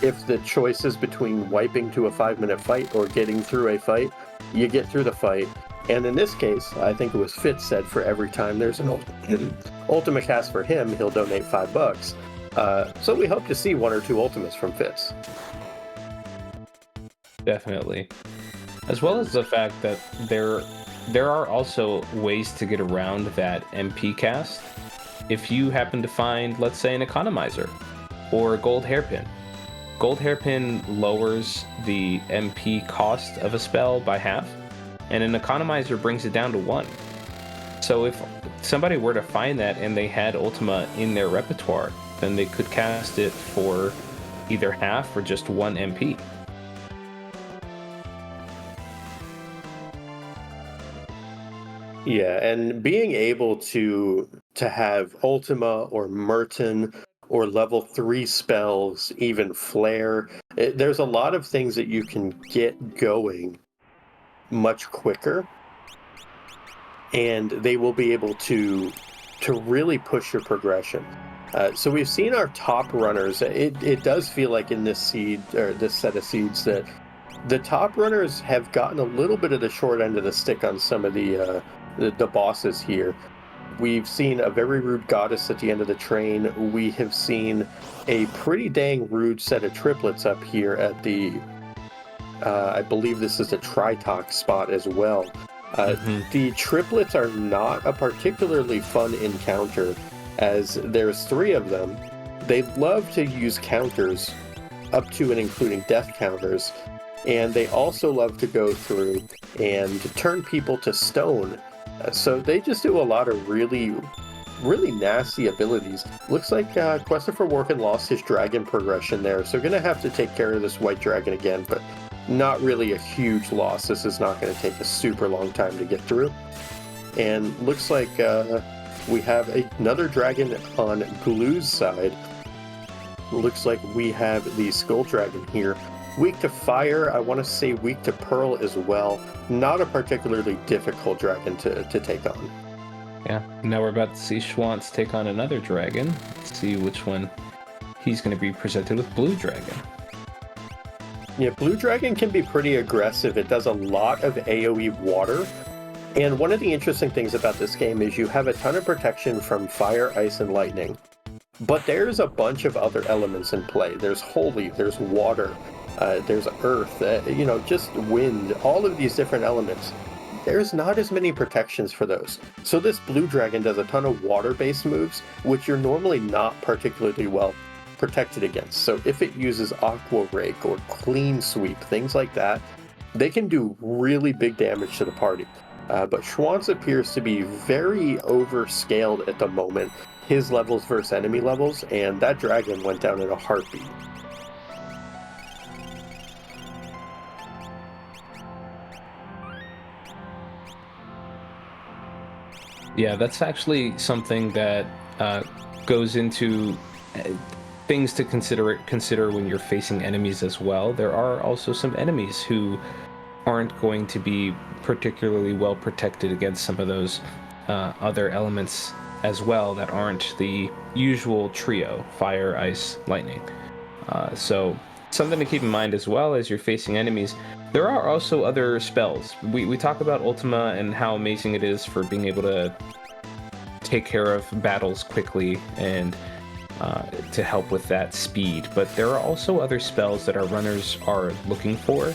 if the choice is between wiping to a 5-minute fight or getting through a fight, you get through the fight. And in this case, I think it was Fitz said for every time there's an Ultima cast for him, he'll donate $5. So we hope to see 1 or 2 Ultimas from Fitz. Definitely. As well as the fact that there are also ways to get around that MP cast. If you happen to find, let's say, an economizer or a gold hairpin. Gold hairpin lowers the MP cost of a spell by half, and an economizer brings it down to 1. So if somebody were to find that and they had Ultima in their repertoire, then they could cast it for either half or just 1 MP. Yeah, and being able to have Ultima or Merton or level 3 spells, even Flare, there's a lot of things that you can get going much quicker, and they will be able to really push your progression. So we've seen our top runners. It does feel like in this seed, or this set of seeds, that the top runners have gotten a little bit of the short end of the stick on some of the bosses here. We've seen a very rude goddess at the end of the train. We have seen a pretty dang rude set of triplets up here at the, I believe this is the Tritox spot as well. The triplets are not a particularly fun encounter, as there's 3 of them. They love to use counters, up to and including death counters, and they also love to go through and turn people to stone. So they just do a lot of really, really nasty abilities. Looks like kwehstopherwarken lost his dragon progression there, so gonna have to take care of this white dragon again, but not really a huge loss. This is not going to take a super long time to get through. And looks like we have another dragon on Blue's side. Looks like we have the Skull Dragon here. Weak to fire, I want to say weak to pearl as well. Not a particularly difficult dragon to take on. Yeah, now we're about to see Schwantz take on another dragon. Let's see which one he's going to be presented with. Blue Dragon. Yeah, Blue Dragon can be pretty aggressive. It does a lot of AoE water. And one of the interesting things about this game is you have a ton of protection from fire, ice, and lightning. But there's a bunch of other elements in play. There's holy, there's water, there's earth, just wind, all of these different elements. There's not as many protections for those. So this Blue Dragon does a ton of water-based moves, which you're normally not particularly well protected against. So if it uses Aqua Rake or Clean Sweep, things like that, they can do really big damage to the party. But Schwantz appears to be very overscaled at the moment, his levels versus enemy levels, and that dragon went down in a heartbeat. Yeah, that's actually something that goes into things to consider when you're facing enemies as well. There are also some enemies who aren't going to be particularly well protected against some of those other elements as well that aren't the usual trio: fire, ice, lightning. So something to keep in mind as well as you're facing enemies. There are also other spells. We talk about Ultima and how amazing it is for being able to take care of battles quickly and to help with that speed, but there are also other spells that our runners are looking for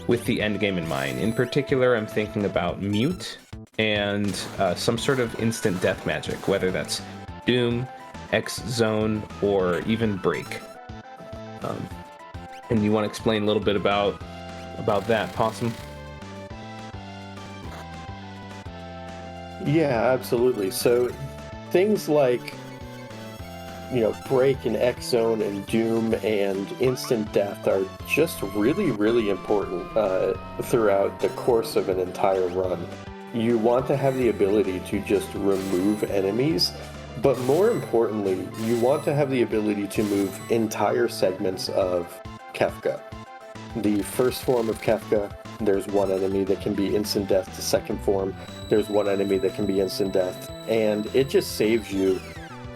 with the end game in mind. In particular, I'm thinking about Mute and some sort of instant death magic, whether that's Doom, X-Zone, or even Break. And you want to explain a little bit about that, Possum? Yeah, absolutely. So things like Break and X-Zone and Doom and Instant Death are just really, really important throughout the course of an entire run. You want to have the ability to just remove enemies But more importantly, you want to have the ability to move entire segments of Kefka. The first form of Kefka, there's one enemy that can be instant death. The second form, there's one enemy that can be instant death. And it just saves you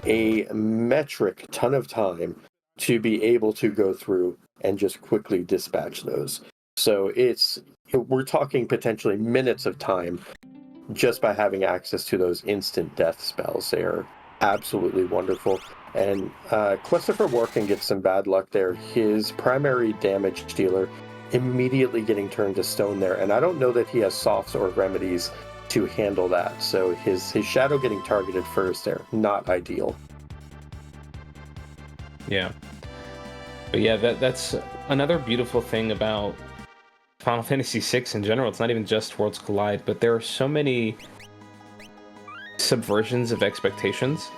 a metric ton of time to be able to go through and just quickly dispatch those. So we're talking potentially minutes of time just by having access to those instant death spells. They are absolutely wonderful. And kwehstopherwarken gets some bad luck there. His primary damage dealer immediately getting turned to stone there, and I don't know that he has softs or remedies to handle that. So his shadow getting targeted first there, not ideal. Yeah. But yeah, that's another beautiful thing about Final Fantasy VI in general. It's not even just Worlds Collide, but there are so many subversions of expectations.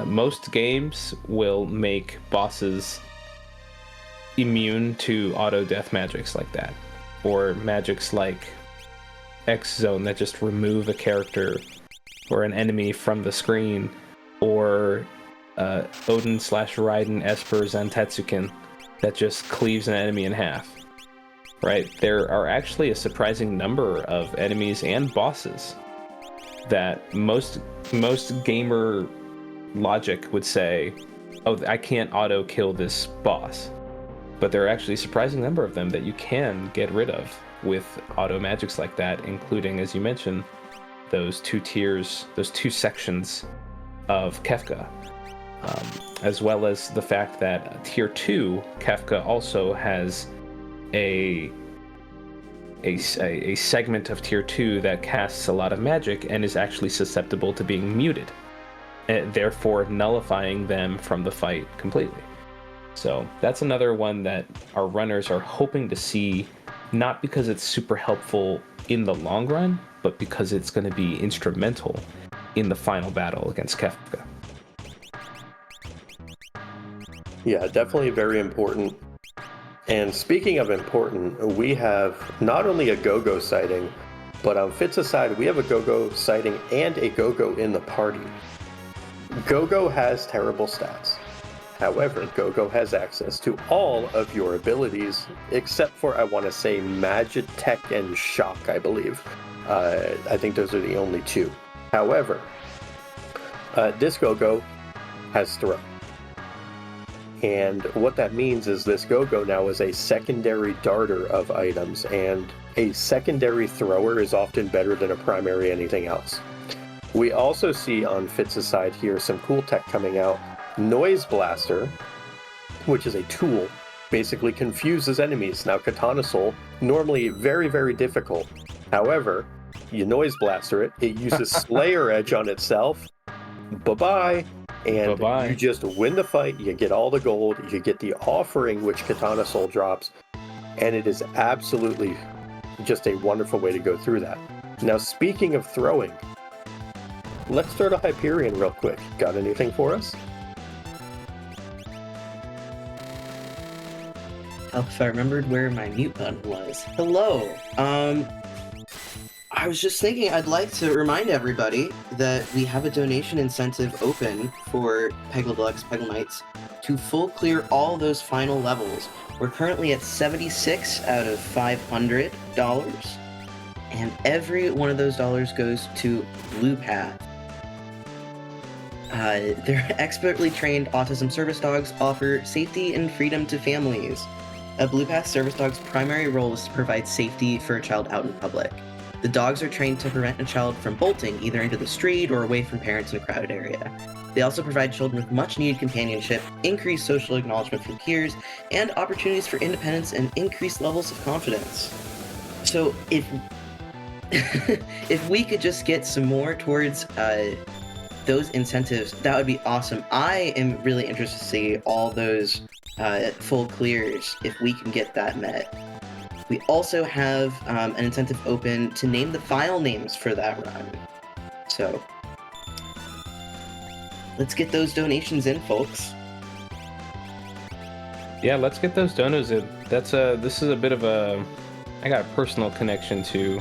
Most games will make bosses immune to auto death magics like that, or magics like X Zone that just remove a character or an enemy from the screen, or Odin/Raiden Esper Zantetsuken that just cleaves an enemy in half. Right? There are actually a surprising number of enemies and bosses that most gamer logic would say, oh, I can't auto kill this boss. But there are actually a surprising number of them that you can get rid of with auto magics like that, including, as you mentioned, those two tiers, those two sections of Kefka, as well as the fact that tier 2 Kefka also has a segment of tier 2 that casts a lot of magic and is actually susceptible to being muted, therefore nullifying them from the fight completely. So that's another one that our runners are hoping to see, not because it's super helpful in the long run, but because it's going to be instrumental in the final battle against Kefka. Yeah, definitely very important. And speaking of important, we have not only a Go-Go sighting, but on Fitz's side, we have a Go-Go sighting and a Go-Go in the party. Go-Go has terrible stats. However, Go-Go has access to all of your abilities, except for, I want to say, Magitech and Shock, I believe. I think those are the only two. However, this Go-Go has Throw. And what that means is this Go-Go now is a secondary darter of items, and a secondary thrower is often better than a primary anything else. We also see on Fitz's side here some cool tech coming out. Noise Blaster, which is a tool, basically confuses enemies. Now, Katana Soul, normally very, very difficult. However, you Noise Blaster it, it uses Slayer Edge on itself. Bye-bye. And Bye-bye. You just win the fight, you get all the gold, you get the offering, which Katana Soul drops, and it is absolutely just a wonderful way to go through that. Now, speaking of throwing, let's start a Hyperion real quick. Got anything for us? Help if I remembered where my mute button was. Hello. I was just thinking I'd like to remind everybody that we have a donation incentive open for Peggle Deluxe Peggle Knights to full clear all those final levels. We're currently at 76 out of $500, and every one of those dollars goes to Blue Path. Their expertly trained autism service dogs offer safety and freedom to families. A Blue Path service dog's primary role is to provide safety for a child out in public. The dogs are trained to prevent a child from bolting either into the street or away from parents in a crowded area. They also provide children with much-needed companionship, increased social acknowledgement from peers, and opportunities for independence and increased levels of confidence. So if we could just get some more towards those incentives, that would be awesome. I am really interested to see all those full clears if we can get that met. We also have an incentive open to name the file names for that run. So let's get those donations in, folks. Yeah, let's get those donos in. This is a bit of a, I got a personal connection to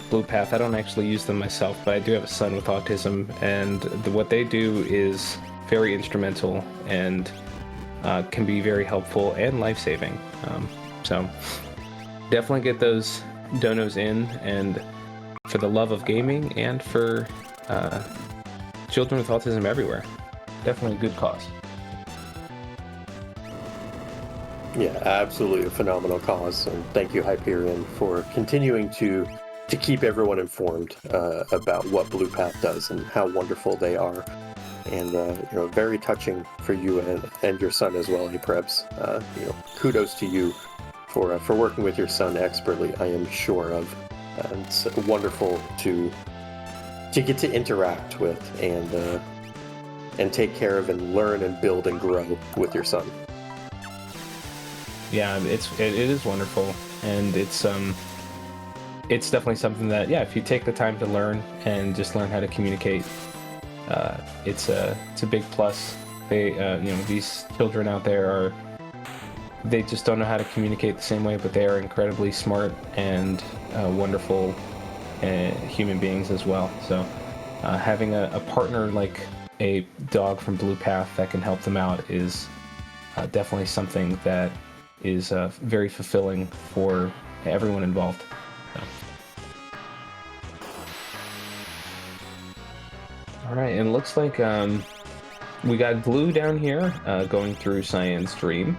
Blue Path. I don't actually use them myself, but I do have a son with autism, and what they do is very instrumental and can be very helpful and life-saving. So definitely get those donos in, and for the love of gaming and for children with autism everywhere. Definitely a good cause. Yeah, absolutely a phenomenal cause, and thank you, Hyperion, for continuing to keep everyone informed about what Blue Path does and how wonderful they are. And very touching for you and your son as well, Aprebs. Kudos to you for working with your son expertly, I am sure of. And it's wonderful to get to interact with and take care of and learn and build and grow with your son. Yeah, it is wonderful, and it's definitely something that, yeah, if you take the time to learn and just learn how to communicate, it's a big plus. They these children out there they just don't know how to communicate the same way, but they are incredibly smart and wonderful human beings as well. So having a partner like a dog from Blue Path that can help them out is definitely something that is very fulfilling for everyone involved. So. All right, and it looks like we got Glue down here going through Cyan's Dream.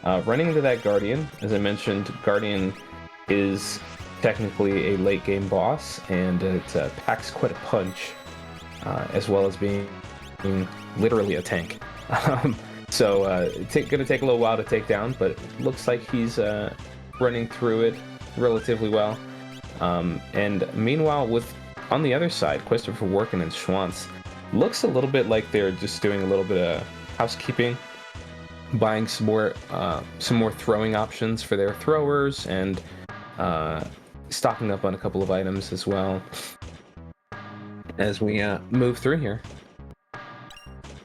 Running into that Guardian. As I mentioned, Guardian is technically a late game boss, and it packs quite a punch, as well as being literally a tank. So it's going to take a little while to take down, but it looks like he's running through it relatively well. And meanwhile, on the other side, kwehstopherwarken and TheShwantz looks a little bit like they're just doing a little bit of housekeeping, buying some more throwing options for their throwers, and stocking up on a couple of items as well as we move through here.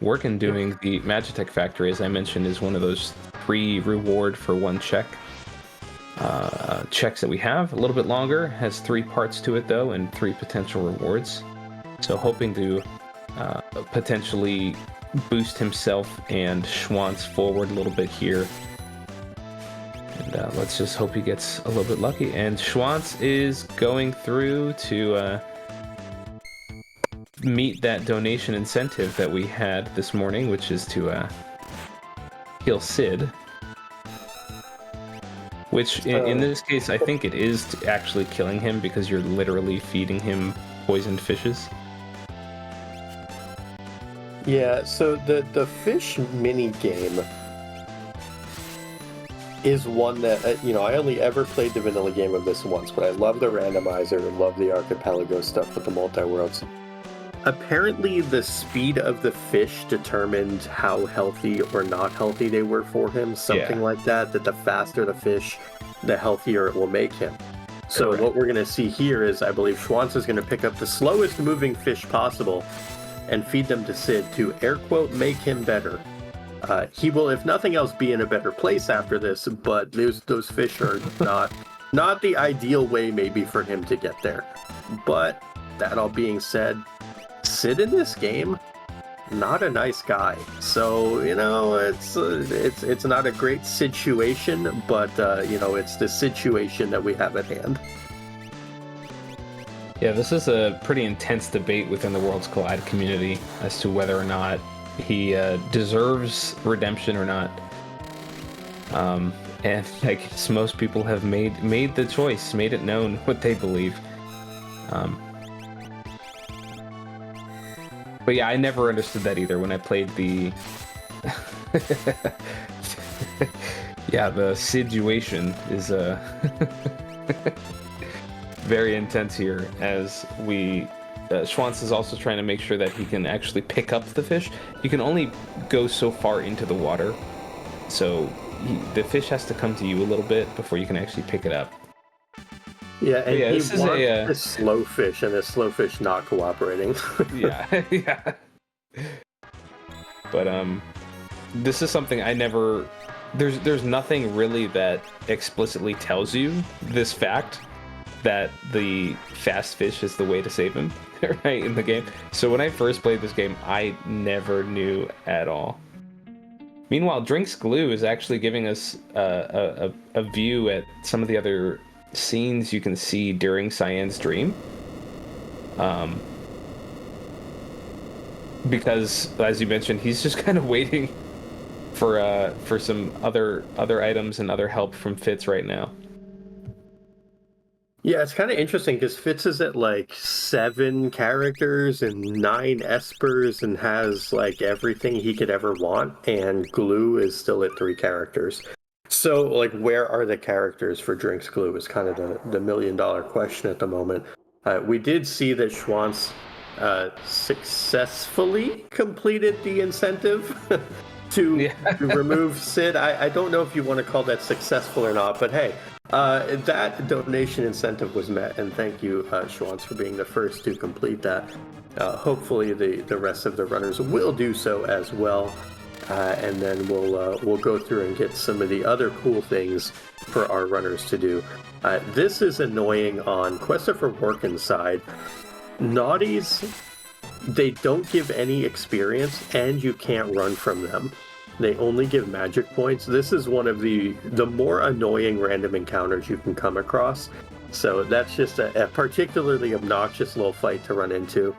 Worken doing the Magitech Factory, as I mentioned, is one of those 3 reward for 1 check checks that we have. A little bit longer, has 3 parts to it though, and 3 potential rewards. So hoping to potentially boost himself and TheShwantz forward a little bit here. And let's just hope he gets a little bit lucky. And TheShwantz is going through to meet that donation incentive that we had this morning, which is to kill Sid. Which, in this case, I think it is actually killing him, because you're literally feeding him poisoned fishes. Yeah, so the fish mini game is one that, I only ever played the vanilla game of this once, but I love the randomizer and love the archipelago stuff with the multi-worlds. Apparently, the speed of the fish determined how healthy or not healthy they were for him. Something like that the faster the fish, the healthier it will make him. So Correct. What we're going to see here is, I believe, TheShwantz is going to pick up the slowest moving fish possible and feed them to Sid to, air quote, make him better. He will, if nothing else, be in a better place after this, but those fish are not the ideal way maybe for him to get there. But that all being said, Sid in this game, not a nice guy. So, it's not a great situation, but, it's the situation that we have at hand. Yeah, this is a pretty intense debate within the Worlds Collide community as to whether or not he deserves redemption or not. And I guess most people have made the choice, made it known what they believe. But yeah, I never understood that either when I played the... Yeah, the situation is very intense here, as TheShwantz is also trying to make sure that he can actually pick up the fish. You can only go so far into the water, so the fish has to come to you a little bit before you can actually pick it up. Yeah, and he wants a slow fish, and the slow fish not cooperating. yeah. But this is something I never... There's nothing really that explicitly tells you this fact, that the fast fish is the way to save him, right, in the game. So when I first played this game, I never knew at all. Meanwhile, Drink's Glue is actually giving us a view at some of the other scenes you can see during Cyan's dream. Because, as you mentioned, he's just kind of waiting for some other items and other help from Fitz right now. Yeah, it's kind of interesting because Fitz is at like 7 characters and 9 espers and has like everything he could ever want, and Glue is still at 3 characters. So, like, where are the characters for Drink's Glue is kind of the $1 million question at the moment. We did see that Schwantz successfully completed the incentive to remove Sid. I don't know if you want to call that successful or not, but hey, that donation incentive was met, and thank you, Schwantz, for being the first to complete that. Hopefully the rest of the runners will do so as well, and then we'll go through and get some of the other cool things for our runners to do. This is annoying on kwehstopherwarken's side. Naughties, they don't give any experience, and you can't run from them. They only give magic points. This is one of the more annoying random encounters you can come across. So that's just a particularly obnoxious little fight to run into.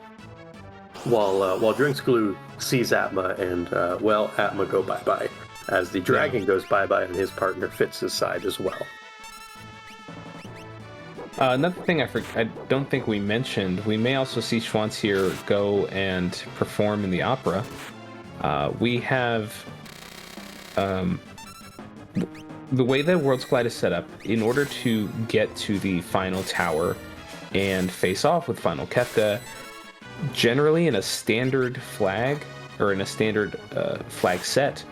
While Drink's Glue sees Atma and, Atma go bye-bye, as the dragon goes bye-bye on his partner Fitz's side as well. Another thing I don't think we mentioned, we may also see Schwantz here go and perform in the opera. We have the way that Worlds Collide is set up. In order to get to the final tower and face off with Final Kefka, generally in a standard flag, or in a standard flag set,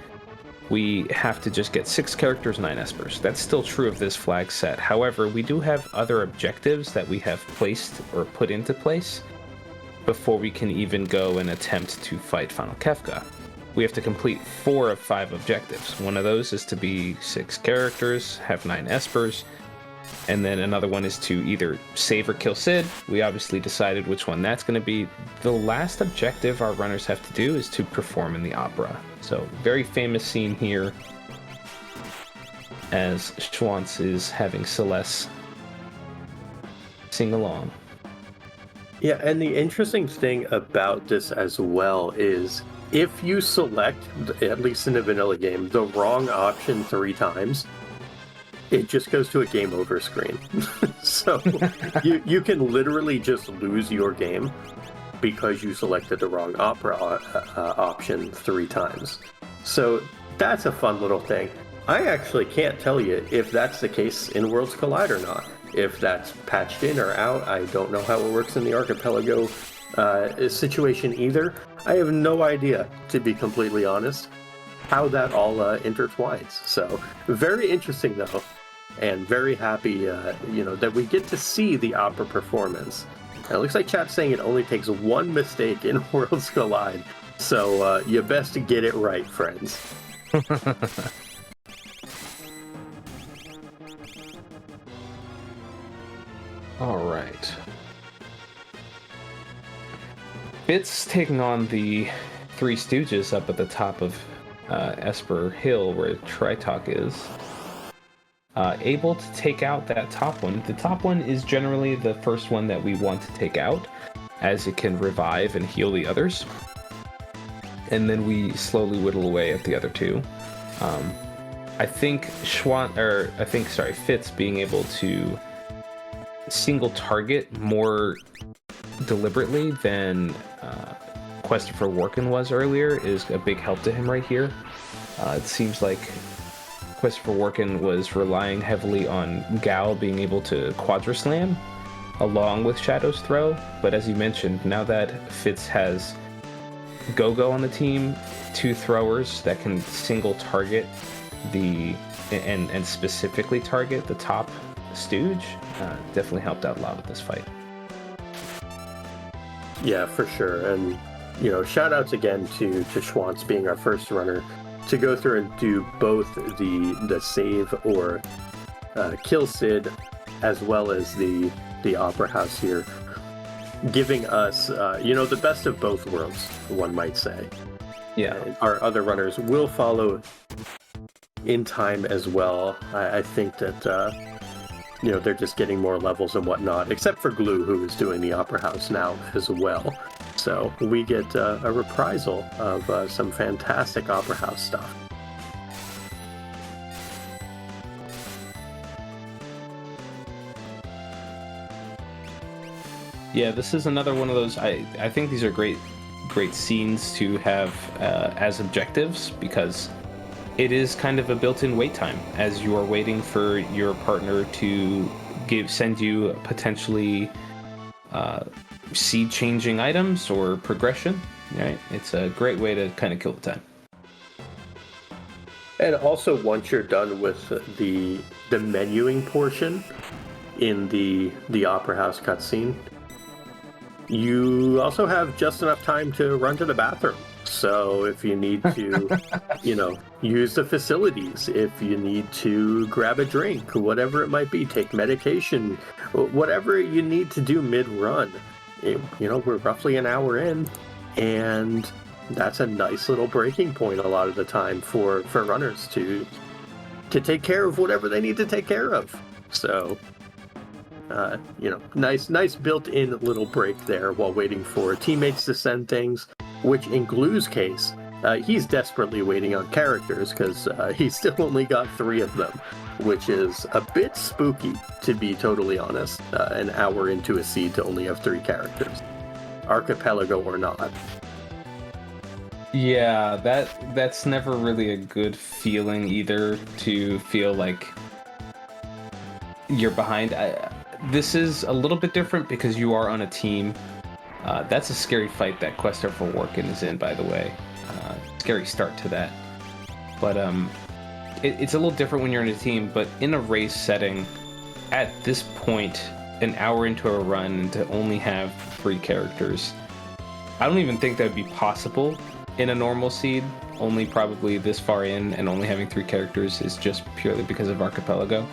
we have to just get 6 characters, 9 espers. That's still true of this flag set. However, we do have other objectives that we have placed or put into place before we can even go and attempt to fight Final Kefka. We have to complete 4 of 5 objectives. One of those is to be 6 characters, have 9 espers, and then another one is to either save or kill Sid. We obviously decided which one that's going to be. The last objective our runners have to do is to perform in the opera. So, very famous scene here as Schwantz is having Celeste sing along. Yeah, and the interesting thing about this as well is if you select, at least in a vanilla game, the wrong option 3 times, it just goes to a game over screen. So you can literally just lose your game because you selected the wrong opera option 3 times. So that's a fun little thing. I actually can't tell you if that's the case in Worlds Collide or not. If that's patched in or out, I don't know how it works in the Archipelago situation either. I have no idea, to be completely honest, how that all intertwines. So very interesting though, and very happy that we get to see the opera performance. And it looks like chat's saying it only takes 1 mistake in Worlds Collide, so you best get it right, friends. All right. Fitz taking on the 3 Stooges up at the top of Esper Hill, where Tritok is. Able to take out that top one. The top one is generally the first one that we want to take out, as it can revive and heal the others. And then we slowly whittle away at the other 2. I think Fitz being able to single target more deliberately than kwehstopherwarken was earlier is a big help to him right here. It seems like kwehstopherwarken was relying heavily on Gal being able to quadra-slam along with Shadow's Throw, but as you mentioned, now that Fitz has Go-Go on the team, 2 throwers that can single target and specifically target the top Stooge, definitely helped out a lot with this fight. Yeah, for sure. And, shout outs again to Schwantz being our first runner to go through and do both the save or kill Sid as well as the Opera House here, giving us, the best of both worlds, one might say. Yeah. Our other runners will follow in time as well. I think that, they're just getting more levels and whatnot, except for Glue, who is doing the Opera House now as well. So we get a reprisal of some fantastic Opera House stuff. Yeah, this is another one of those. I think these are great scenes to have as objectives, because it is kind of a built-in wait time as you are waiting for your partner to send you potentially seed-changing items or progression. Right? It's a great way to kind of kill the time. And also, once you're done with the menuing portion in the Opera House cutscene, you also have just enough time to run to the bathroom. So if you need to, use the facilities, if you need to grab a drink, whatever it might be, take medication, whatever you need to do mid-run, we're roughly an hour in, and that's a nice little breaking point a lot of the time for runners to take care of whatever they need to take care of. So, nice built-in little break there while waiting for teammates to send things, which in Glue's case, he's desperately waiting on characters because he's still only got 3 of them, which is a bit spooky, to be totally honest, an hour into a seed to only have 3 characters, archipelago or not. Yeah, that's never really a good feeling either, to feel like you're behind. This is a little bit different because you are on a team. That's a scary fight that kwehstopherwarken is in, by the way. Scary start to that. But it's a little different when you're in a team, but in a race setting, at this point, an hour into a run, to only have 3 characters, I don't even think that would be possible in a normal seed. Only probably this far in, and only having 3 characters is just purely because of Archipelago.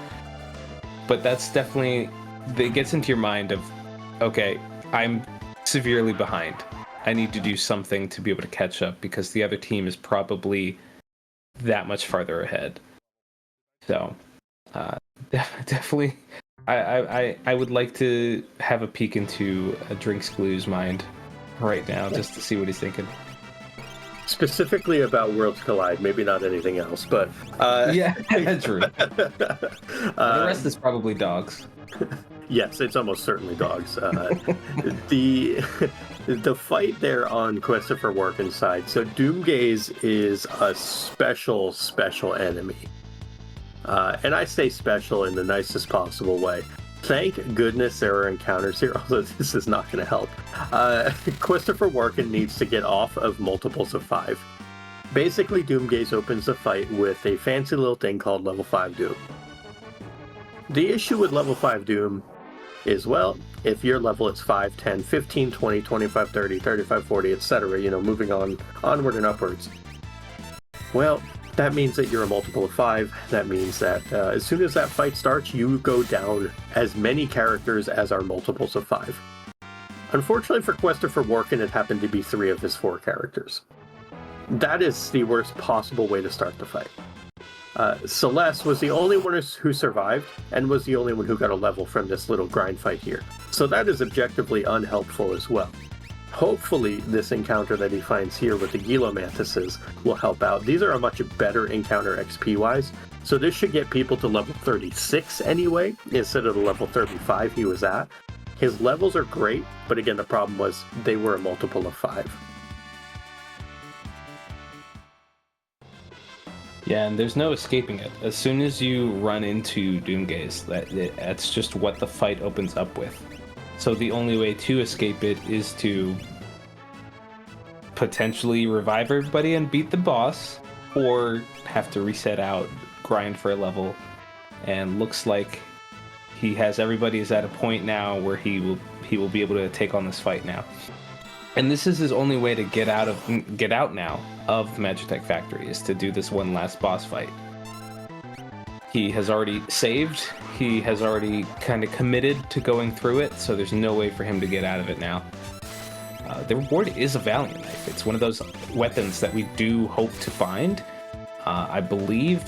But that's definitely, it gets into your mind of, okay, I'm severely behind. I need to do something to be able to catch up, because the other team is probably that much farther ahead. So, definitely, I would like to have a peek into a Drinks Glue's mind right now, just to see what he's thinking. Specifically about Worlds Collide, maybe not anything else, but... yeah, true. The rest is probably dogs. Yes, it's almost certainly dogs. The fight there on kwehstopherwarken's side, so Doomgaze is a special enemy. And I say special in the nicest possible way. Thank goodness there are encounters here, although this is not going to help. kwehstopherwarken needs to get off of multiples of 5. Basically, Doomgaze opens the fight with a fancy little thing called level 5 Doom. The issue with level 5 Doom is, well, if your level is 5, 10, 15, 20, 25, 30, 35, 40, etc., moving onward and upwards, well, that means that you're a multiple of 5. That means that as soon as that fight starts, you go down as many characters as are multiples of 5. Unfortunately for kwehstopherwarken, it happened to be 3 of his 4 characters. That is the worst possible way to start the fight. Celeste was the only one who survived, and was the only one who got a level from this little grind fight here. So that is objectively unhelpful as well. Hopefully, this encounter that he finds here with the Gilomantises will help out. These are a much better encounter XP-wise, so this should get people to level 36 anyway, instead of the level 35 he was at. His levels are great, but again, the problem was they were a multiple of 5. Yeah, and there's no escaping it. As soon as you run into Doomgaze, that's just what the fight opens up with. So the only way to escape it is to potentially revive everybody and beat the boss, or have to reset out, grind for a level, and looks like he has everybody is at a point now where he will be able to take on this fight now. And this is his only way to get out now of the Magitech Factory, is to do this one last boss fight. He has already saved. He has already kind of committed to going through it, so there's no way for him to get out of it now. The reward is a Valiant Knife. It's one of those weapons that we do hope to find. I believe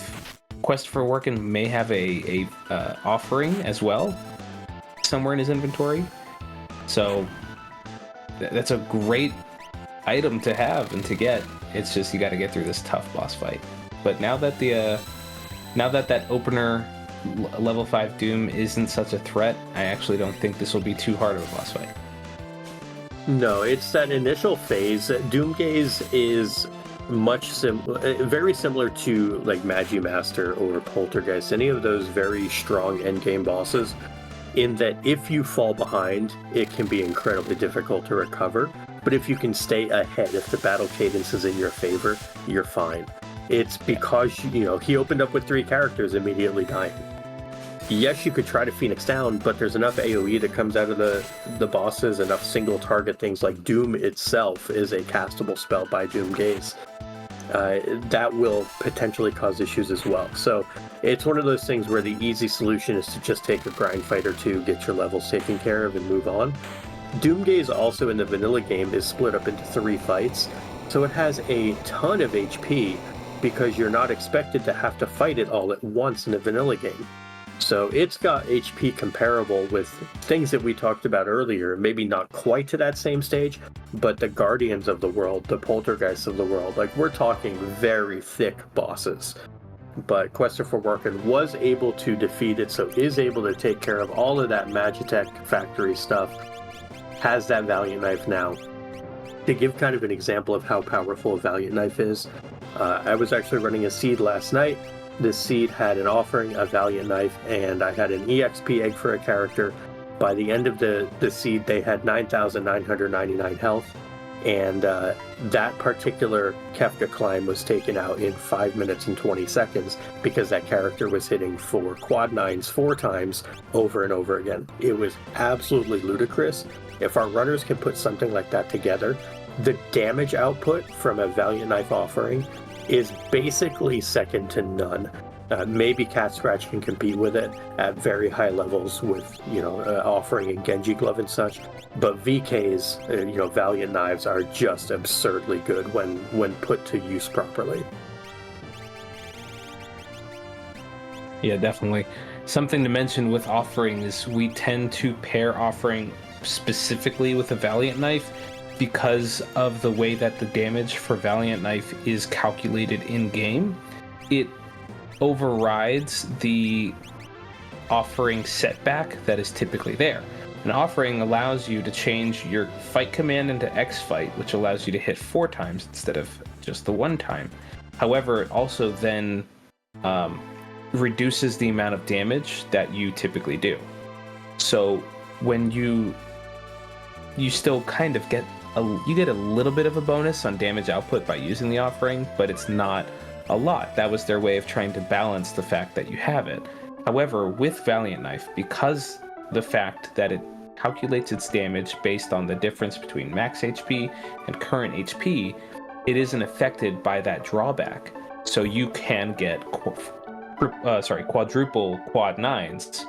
kwehstopherwarken may have a offering as well somewhere in his inventory. So that's a great item to have and to get. It's just you got to get through this tough boss fight. But now that that opener level 5 Doom isn't such a threat, I actually don't think this will be too hard of a boss fight. No, it's that initial phase. Doomgaze is very similar to like Magimaster or Poltergeist, any of those very strong endgame bosses, in that if you fall behind, it can be incredibly difficult to recover. But if you can stay ahead, if the battle cadence is in your favor, you're fine. It's because, he opened up with 3 characters immediately dying. Yes, you could try to Phoenix down, but there's enough AoE that comes out of the bosses, enough single target things like Doom itself is a castable spell by Doomgaze. That will potentially cause issues as well. So it's one of those things where the easy solution is to just take a grind fight or 2, get your levels taken care of, and move on. Doomgaze also in the vanilla game is split up into 3 fights, so it has a ton of HP because you're not expected to have to fight it all at once in a vanilla game. So it's got HP comparable with things that we talked about earlier, maybe not quite to that same stage, but the Guardians of the world, the Poltergeists of the world, like we're talking very thick bosses. But kwehstopherwarken was able to defeat it, so is able to take care of all of that Magitech factory stuff, has that Valiant Knife now. To give kind of an example of how powerful a Valiant Knife is, I was actually running a seed last night. This seed had an offering, a Valiant Knife, and I had an EXP egg for a character. By the end of the seed, they had 9,999 health, and that particular Kefka climb was taken out in 5 minutes and 20 seconds because that character was hitting 4 quad 9s 4 times over and over again. It was absolutely ludicrous. If our runners can put something like that together, the damage output from a Valiant Knife offering is basically second to none. Maybe Cat Scratch can compete with it at very high levels with, offering and Genji Glove and such. But VK's, Valiant Knives are just absurdly good when put to use properly. Yeah, definitely. Something to mention with offering is we tend to pair offering specifically with a Valiant Knife because of the way that the damage for Valiant Knife is calculated in-game. It overrides the offering setback that is typically there. An offering allows you to change your fight command into X fight, which allows you to hit 4 times instead of just the 1 time. However, it also then reduces the amount of damage that you typically do. So when you still kind of get a little bit of a bonus on damage output by using the offering, but it's not a lot. That was their way of trying to balance the fact that you have it. However, with Valiant Knife, because the fact that it calculates its damage based on the difference between max HP and current HP, it isn't affected by that drawback. So you can get quadruple quad 9s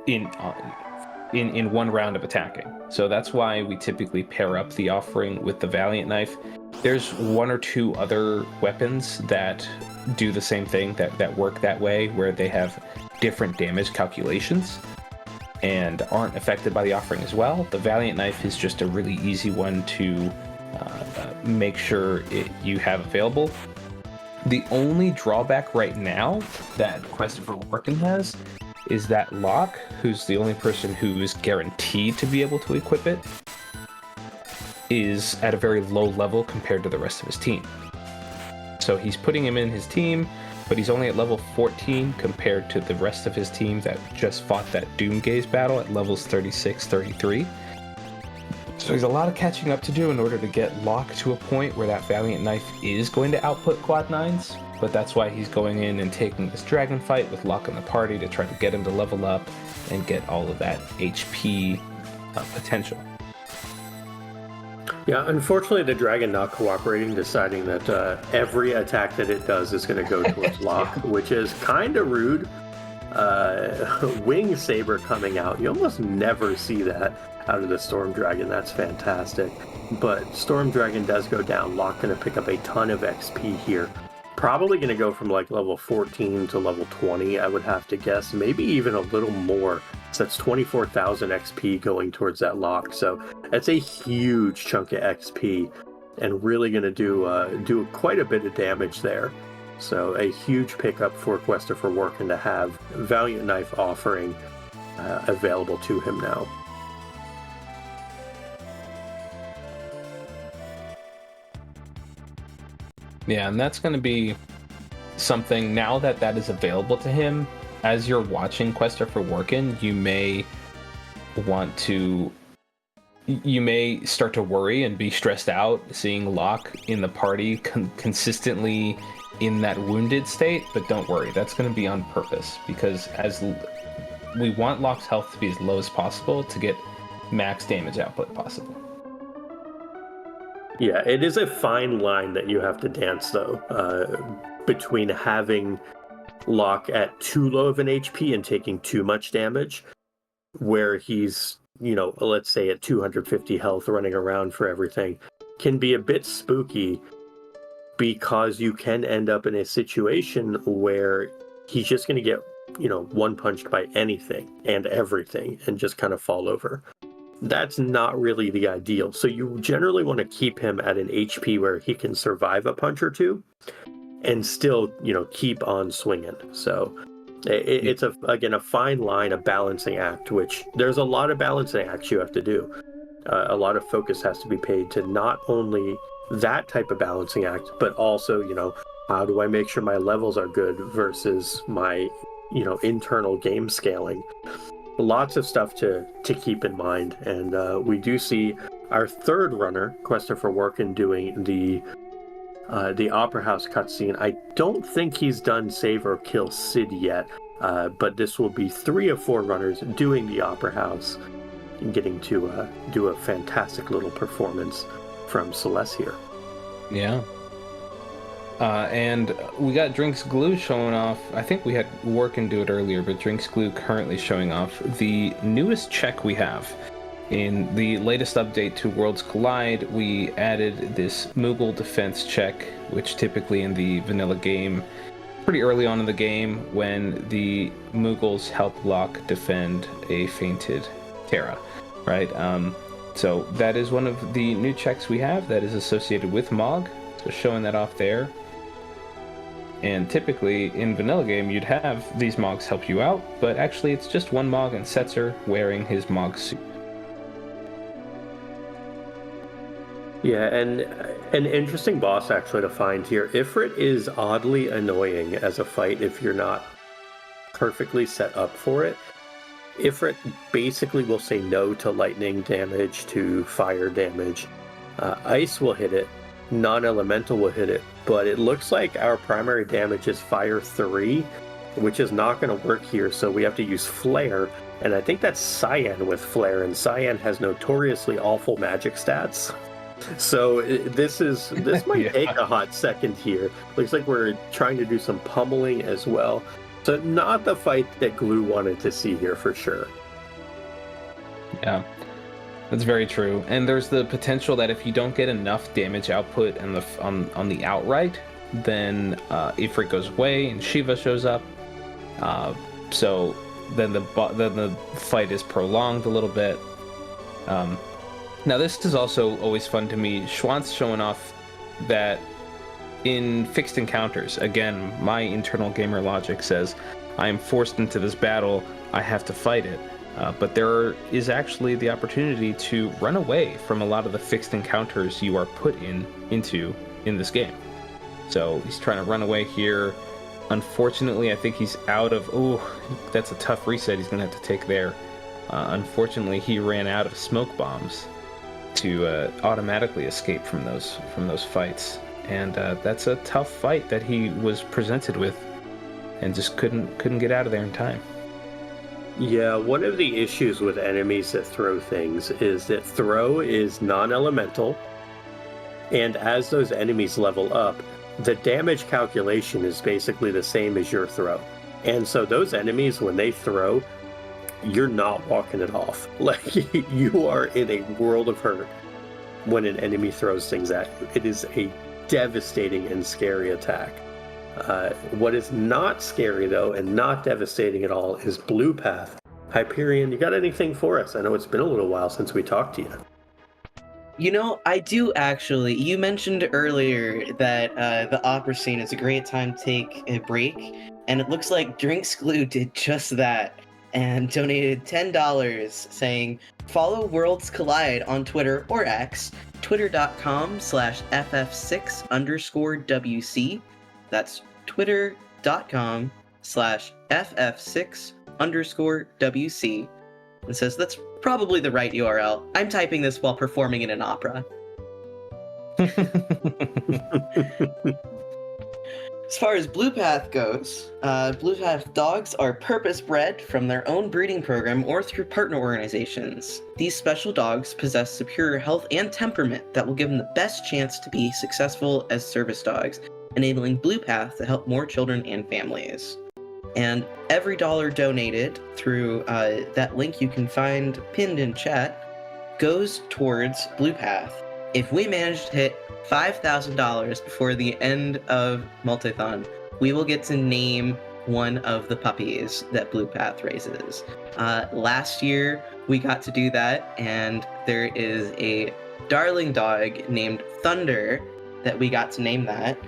in one round of attacking. So that's why we typically pair up the offering with the Valiant Knife. There's 1 or 2 other weapons that do the same thing, that work that way, where they have different damage calculations and aren't affected by the offering as well. The Valiant Knife is just a really easy one to make sure you have available. The only drawback right now that kwehstopherwarken has is that Locke, who's the only person who is guaranteed to be able to equip it, is at a very low level compared to the rest of his team. So he's putting him in his team, but he's only at level 14 compared to the rest of his team that just fought that Doomgaze battle at levels 36, 33. So there's a lot of catching up to do in order to get Locke to a point where that Valiant Knife is going to output quad 9s, but that's why he's going in and taking this dragon fight with Locke in the party to try to get him to level up and get all of that HP potential. Yeah, unfortunately, the dragon not cooperating, deciding that every attack that it does is going to go towards Locke, which is kind of rude. Wing Saber coming out. You almost never see that out of the Storm Dragon. That's fantastic. But Storm Dragon does go down. Locke going to pick up a ton of XP here. Probably going to go from like level 14 to level 20, I would have to guess. Maybe even a little more. So that's 24,000 XP going towards that Locke. So that's a huge chunk of XP and really going to do quite a bit of damage there. So a huge pickup for kwehstopherwarken to have Valiant Knife offering available to him now. Yeah, and that's going to be something now that that is available to him. As you're watching kwehstopherwarken, you may start to worry and be stressed out seeing Locke in the party consistently in that wounded state, but don't worry, that's going to be on purpose, because as we want Locke's health to be as low as possible to get max damage output possible. Yeah, it is a fine line that you have to dance, though, between having Locke at too low of an HP and taking too much damage, where he's, let's say at 250 health running around for everything, can be a bit spooky, because you can end up in a situation where he's just going to get, one punched by anything and everything and just kind of fall over. That's not really the ideal. So you generally want to keep him at an HP where he can survive a punch or two and still, keep on swinging. So it's a fine line, a balancing act, which there's a lot of balancing acts you have to do. A lot of focus has to be paid to not only that type of balancing act, but also, how do I make sure my levels are good versus my, internal game scaling. Lots of stuff to keep in mind, and we do see our third runner, kwehstopherwarken, doing the Opera House cutscene. I don't think he's done Save or Kill Sid yet, but this will be 3 of 4 runners doing the Opera House and getting to do a fantastic little performance from Celeste here. Yeah. And we got Drinks Glue showing off. I think we had Worken do it earlier, but Drinks Glue currently showing off the newest check we have. In the latest update to Worlds Collide, we added this Moogle defense check, which typically in the vanilla game, pretty early on in the game, when the Moogles help Locke defend a fainted Terra, right? So that is one of the new checks we have that is associated with Mog, so showing that off there. And typically in vanilla game you'd have these Mogs help you out, but actually it's just one Mog and Setzer wearing his Mog suit. Yeah, and an interesting boss actually to find here. Ifrit is oddly annoying as a fight if you're not perfectly set up for it. Ifrit basically will say no to lightning damage, to fire damage. Ice will hit it, non-elemental will hit it, but it looks like our primary damage is fire 3, which is not going to work here, so we have to use flare, and I think that's Cyan with flare, and Cyan has notoriously awful magic stats. So this might take a hot second here. Looks like we're trying to do some pummeling as well. So not the fight that Glue wanted to see here for sure. Yeah, that's very true. And there's the potential that if you don't get enough damage output on the outright, then Ifrit goes away and Shiva shows up. So then the fight is prolonged a little bit. Now this is also always fun to me. TheShwant's showing off that in fixed encounters, again, my internal gamer logic says, I am forced into this battle, I have to fight it. But there is actually the opportunity to run away from a lot of the fixed encounters you are put into in this game. So he's trying to run away here. Unfortunately, I think he's out of... Ooh, that's a tough reset he's going to have to take there. Unfortunately, he ran out of smoke bombs to automatically escape from those fights. And that's a tough fight that he was presented with and just couldn't get out of there in time. Yeah, one of the issues with enemies that throw things is that throw is non-elemental, And as those enemies level up, the damage calculation is basically the same as your throw. And so those enemies, when they throw, you're not walking it off. Like, you are in a world of hurt when an enemy throws things at you. It is a devastating and scary attack. What is not scary, though, and not devastating at all, is Blue Path. Hyperion, you got anything for us? I know it's been a little while since we talked to you. You know, I do actually. You mentioned earlier that the opera scene is a great time to take a break, and it looks like Drinks Glue did just that and donated $10 saying, follow Worlds Collide on Twitter or X, twitter.com/FF6_WC. That's twitter.com/FF6_WC. And says that's probably the right URL. I'm typing this while performing in an opera. As far as Blue Path goes, Blue Path dogs are purpose-bred from their own breeding program or through partner organizations. These special dogs possess superior health and temperament that will give them the best chance to be successful as service dogs, enabling Blue Path to help more children and families. And every dollar donated through that link you can find pinned in chat goes towards Blue Path. If we manage to hit $5,000 before the end of Multithon, we will get to name one of the puppies that Blue Path raises. Last year, we got to do that, and there is a darling dog named Thunder that we got to name that.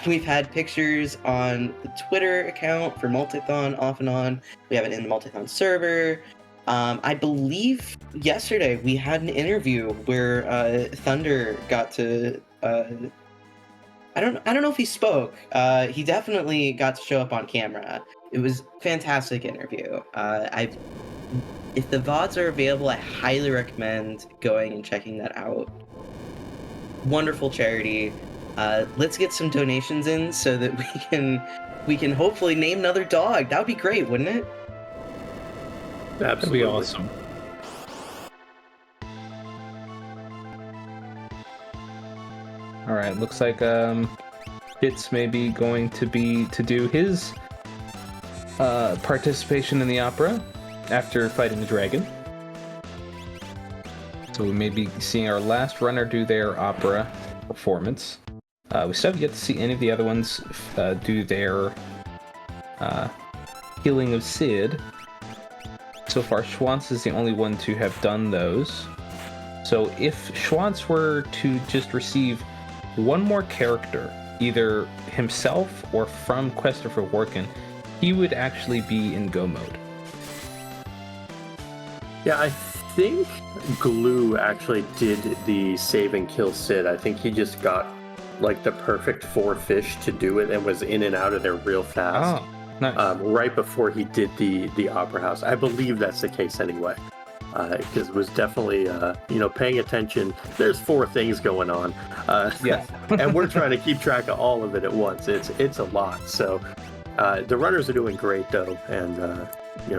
We've had pictures on the Twitter account for Multithon off and on. We have it in the Multithon server. I believe yesterday we had an interview where Thunder got to. I don't know if he spoke. He definitely got to show up on camera. It was a fantastic interview. If the VODs are available, I highly recommend going and checking that out. Wonderful charity. Let's get some donations in so that we can hopefully name another dog. That would be great, wouldn't it? Absolutely. That'd be awesome. All right, looks like Fitz may be going to do his participation in the opera after fighting the dragon. So we may be seeing our last runner do their opera performance. We still have yet to see any of the other ones do their Healing of Sid. So far, Schwantz is the only one to have done those. So if Schwantz were to just receive one more character, either himself or from kwehstopherwarken, he would actually be in go mode. Yeah, I think Glue actually did the save and kill Sid. I think he just got like the perfect 4 fish to do it and was in and out of there real fast. Oh, nice. Right before he did the Opera House. I believe that's the case anyway. Because it was definitely, paying attention. There's 4 things going on. Yes. And we're trying to keep track of all of it at once. It's a lot. So the runners are doing great, though. And,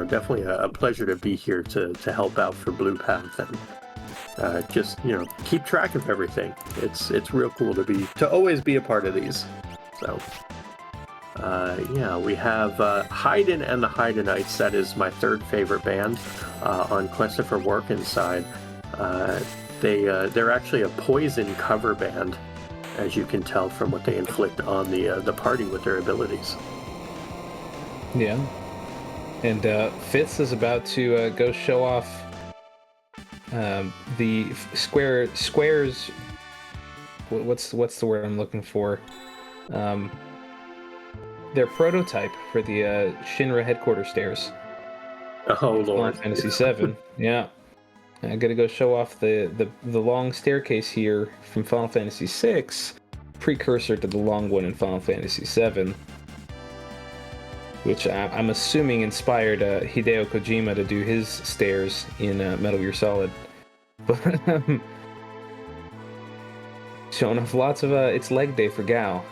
definitely a pleasure to be here to help out for Blue Path and just keep track of everything. It's real cool to always be a part of these. So we have Haydn and the Haydnites. That is my 3rd favorite band on kwehstopherwarken side. They're actually a Poison cover band, as you can tell from what they inflict on the party with their abilities. Yeah. And Fitz is about to go show off the squares. What's the word I'm looking for? Their prototype for the Shinra headquarters stairs. Oh Lord! Final Fantasy VII. Yeah, I gotta go show off the long staircase here from Final Fantasy VI, precursor to the long one in Final Fantasy VII, which I'm assuming inspired Hideo Kojima to do his stairs in Metal Gear Solid. But showing off lots of it's leg day for Gal.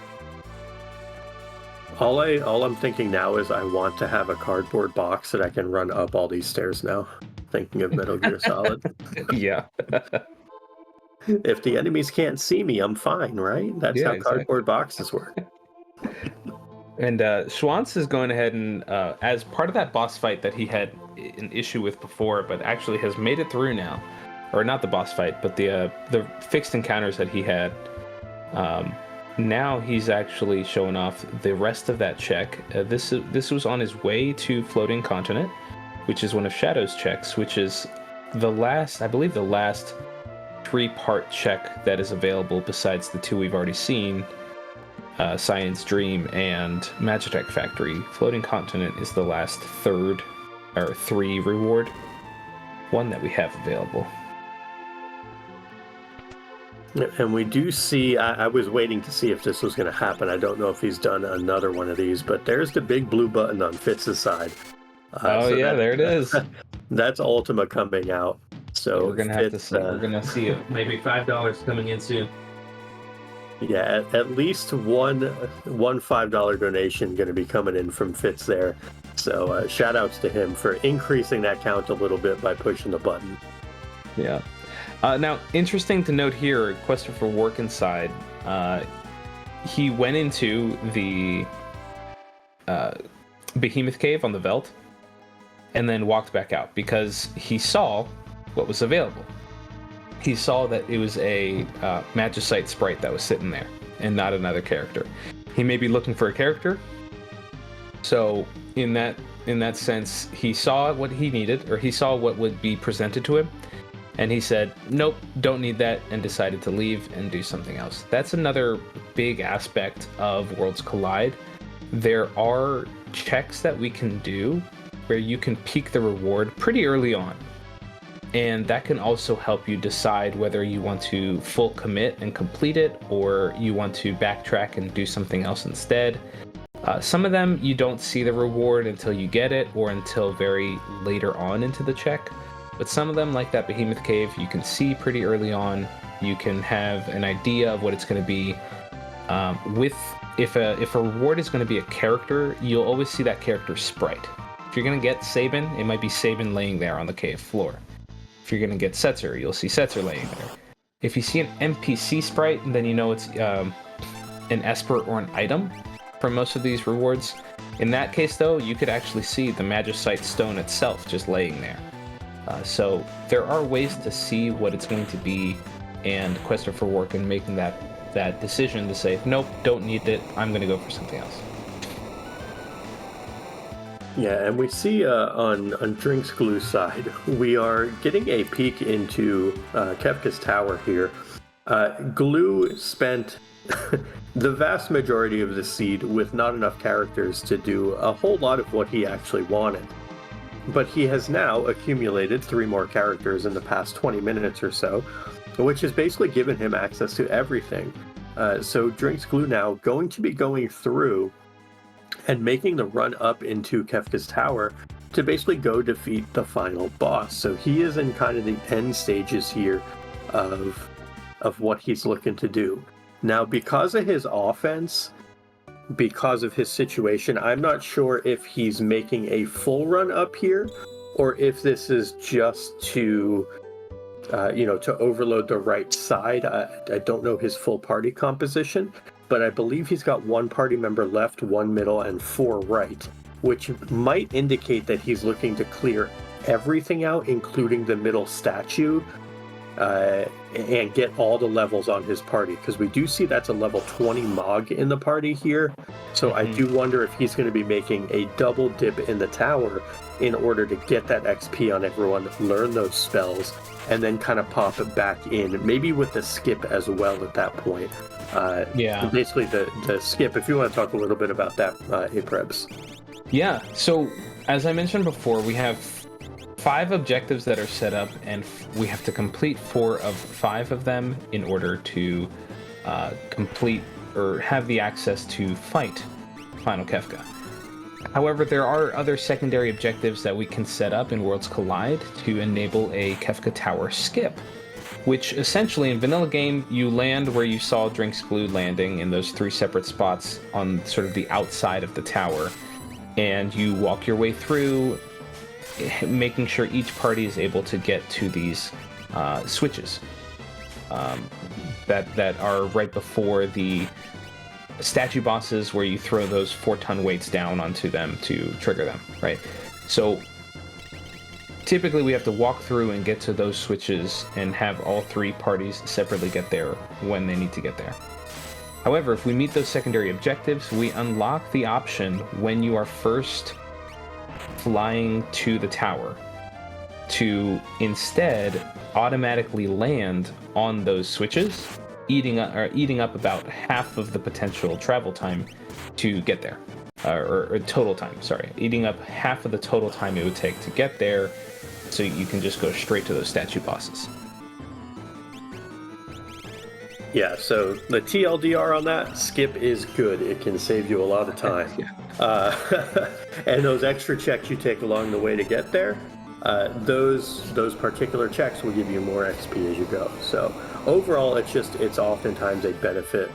All I'm thinking now is I want to have a cardboard box that I can run up all these stairs now. Thinking of Metal Gear Solid. Yeah. If the enemies can't see me, I'm fine, right? That's Yeah, how exactly. cardboard boxes work. And Schwantz is going ahead and, as part of that boss fight that he had an issue with before, but actually has made it through now, or not the boss fight, but the fixed encounters that he had. Now he's actually showing off the rest of that check. This was on his way to Floating Continent, which is one of Shadow's checks, which is the last 3-part check that is available besides the 2 we've already seen. Science Dream and Magitech Factory. Floating Continent is the last 3 reward one that we have available. And we do see, I was waiting to see if this was going to happen. I don't know if he's done another one of these, but there's the big blue button on Fitz's side. There it is. That's Ultima coming out. So we're gonna have to see. We're gonna see it. Maybe $5 coming in soon. Yeah, at least one $5 donation going to be coming in from Fitz there. So shout outs to him for increasing that count a little bit by pushing the button. Yeah. Now, interesting to note here, kwehstopherwarken side, he went into the Behemoth Cave on the Veldt and then walked back out because he saw what was available. He saw that it was a Magicite sprite that was sitting there and not another character. He may be looking for a character, so in that sense, he saw what he needed, or he saw what would be presented to him, and he said, nope, don't need that, and decided to leave and do something else. That's another big aspect of Worlds Collide. There are checks that we can do where you can peak the reward pretty early on. And that can also help you decide whether you want to full commit and complete it, or you want to backtrack and do something else instead. Some of them, you don't see the reward until you get it, or until very later on into the check. But some of them, like that Behemoth Cave, you can see pretty early on. You can have an idea of what it's going to be. If a reward is going to be a character, you'll always see that character sprite. If you're going to get Sabin, it might be Sabin laying there on the cave floor. If you're going to get Setzer, you'll see Setzer laying there. If you see an NPC sprite, then you know it's an Esper or an item for most of these rewards. In that case, though, you could actually see the Magicite stone itself just laying there. So there are ways to see what it's going to be, and kwehstopherwarken making that decision to say, nope, don't need it, I'm going to go for something else. Yeah, and we see on Drinks Glue's side, we are getting a peek into Kefka's tower here. Glue spent the vast majority of the seed with not enough characters to do a whole lot of what he actually wanted. But he has now accumulated 3 more characters in the past 20 minutes or so, which has basically given him access to everything. So Drinks Glue now going to be going through and making the run up into Kefka's tower to basically go defeat the final boss. So he is in kind of the end stages here of what he's looking to do. Now, because of his offense, because of his situation, I'm not sure if he's making a full run up here, or if this is just to to overload the right side. I don't know his full party composition, but I believe he's got 1 party member left, 1 middle, and 4 right, which might indicate that he's looking to clear everything out, including the middle statue, and get all the levels on his party, because we do see that's a level 20 Mog in the party here. So I do wonder if he's going to be making a double dip in the tower in order to get that XP on everyone, learn those spells, and then kind of pop it back in, maybe with the skip as well at that point. Basically the skip, if you want to talk a little bit about that, Aprebs. Yeah, so as I mentioned before, we have 5 objectives that are set up, and we have to complete 4 of 5 of them in order to complete or have the access to fight Final Kefka. However, there are other secondary objectives that we can set up in Worlds Collide to enable a Kefka Tower skip, which essentially in vanilla game, you land where you saw Drinks Glue landing in those 3 separate spots on sort of the outside of the tower, and you walk your way through, making sure each party is able to get to these switches. that are right before the statue bosses, where you throw those 4-ton weights down onto them to trigger them, right? So typically we have to walk through and get to those switches and have all 3 parties separately get there when they need to get there. However, if we meet those secondary objectives, we unlock the option when you are first flying to the tower to instead automatically land on those switches, eating up about half of the potential travel time to get there, or total time. Sorry, eating up half of the total time it would take to get there, so you can just go straight to those statue bosses. Yeah, so the TLDR on that, skip is good. It can save you a lot of time. Yeah. And those extra checks you take along the way to get there, those particular checks will give you more XP as you go. So overall, it's oftentimes a benefit.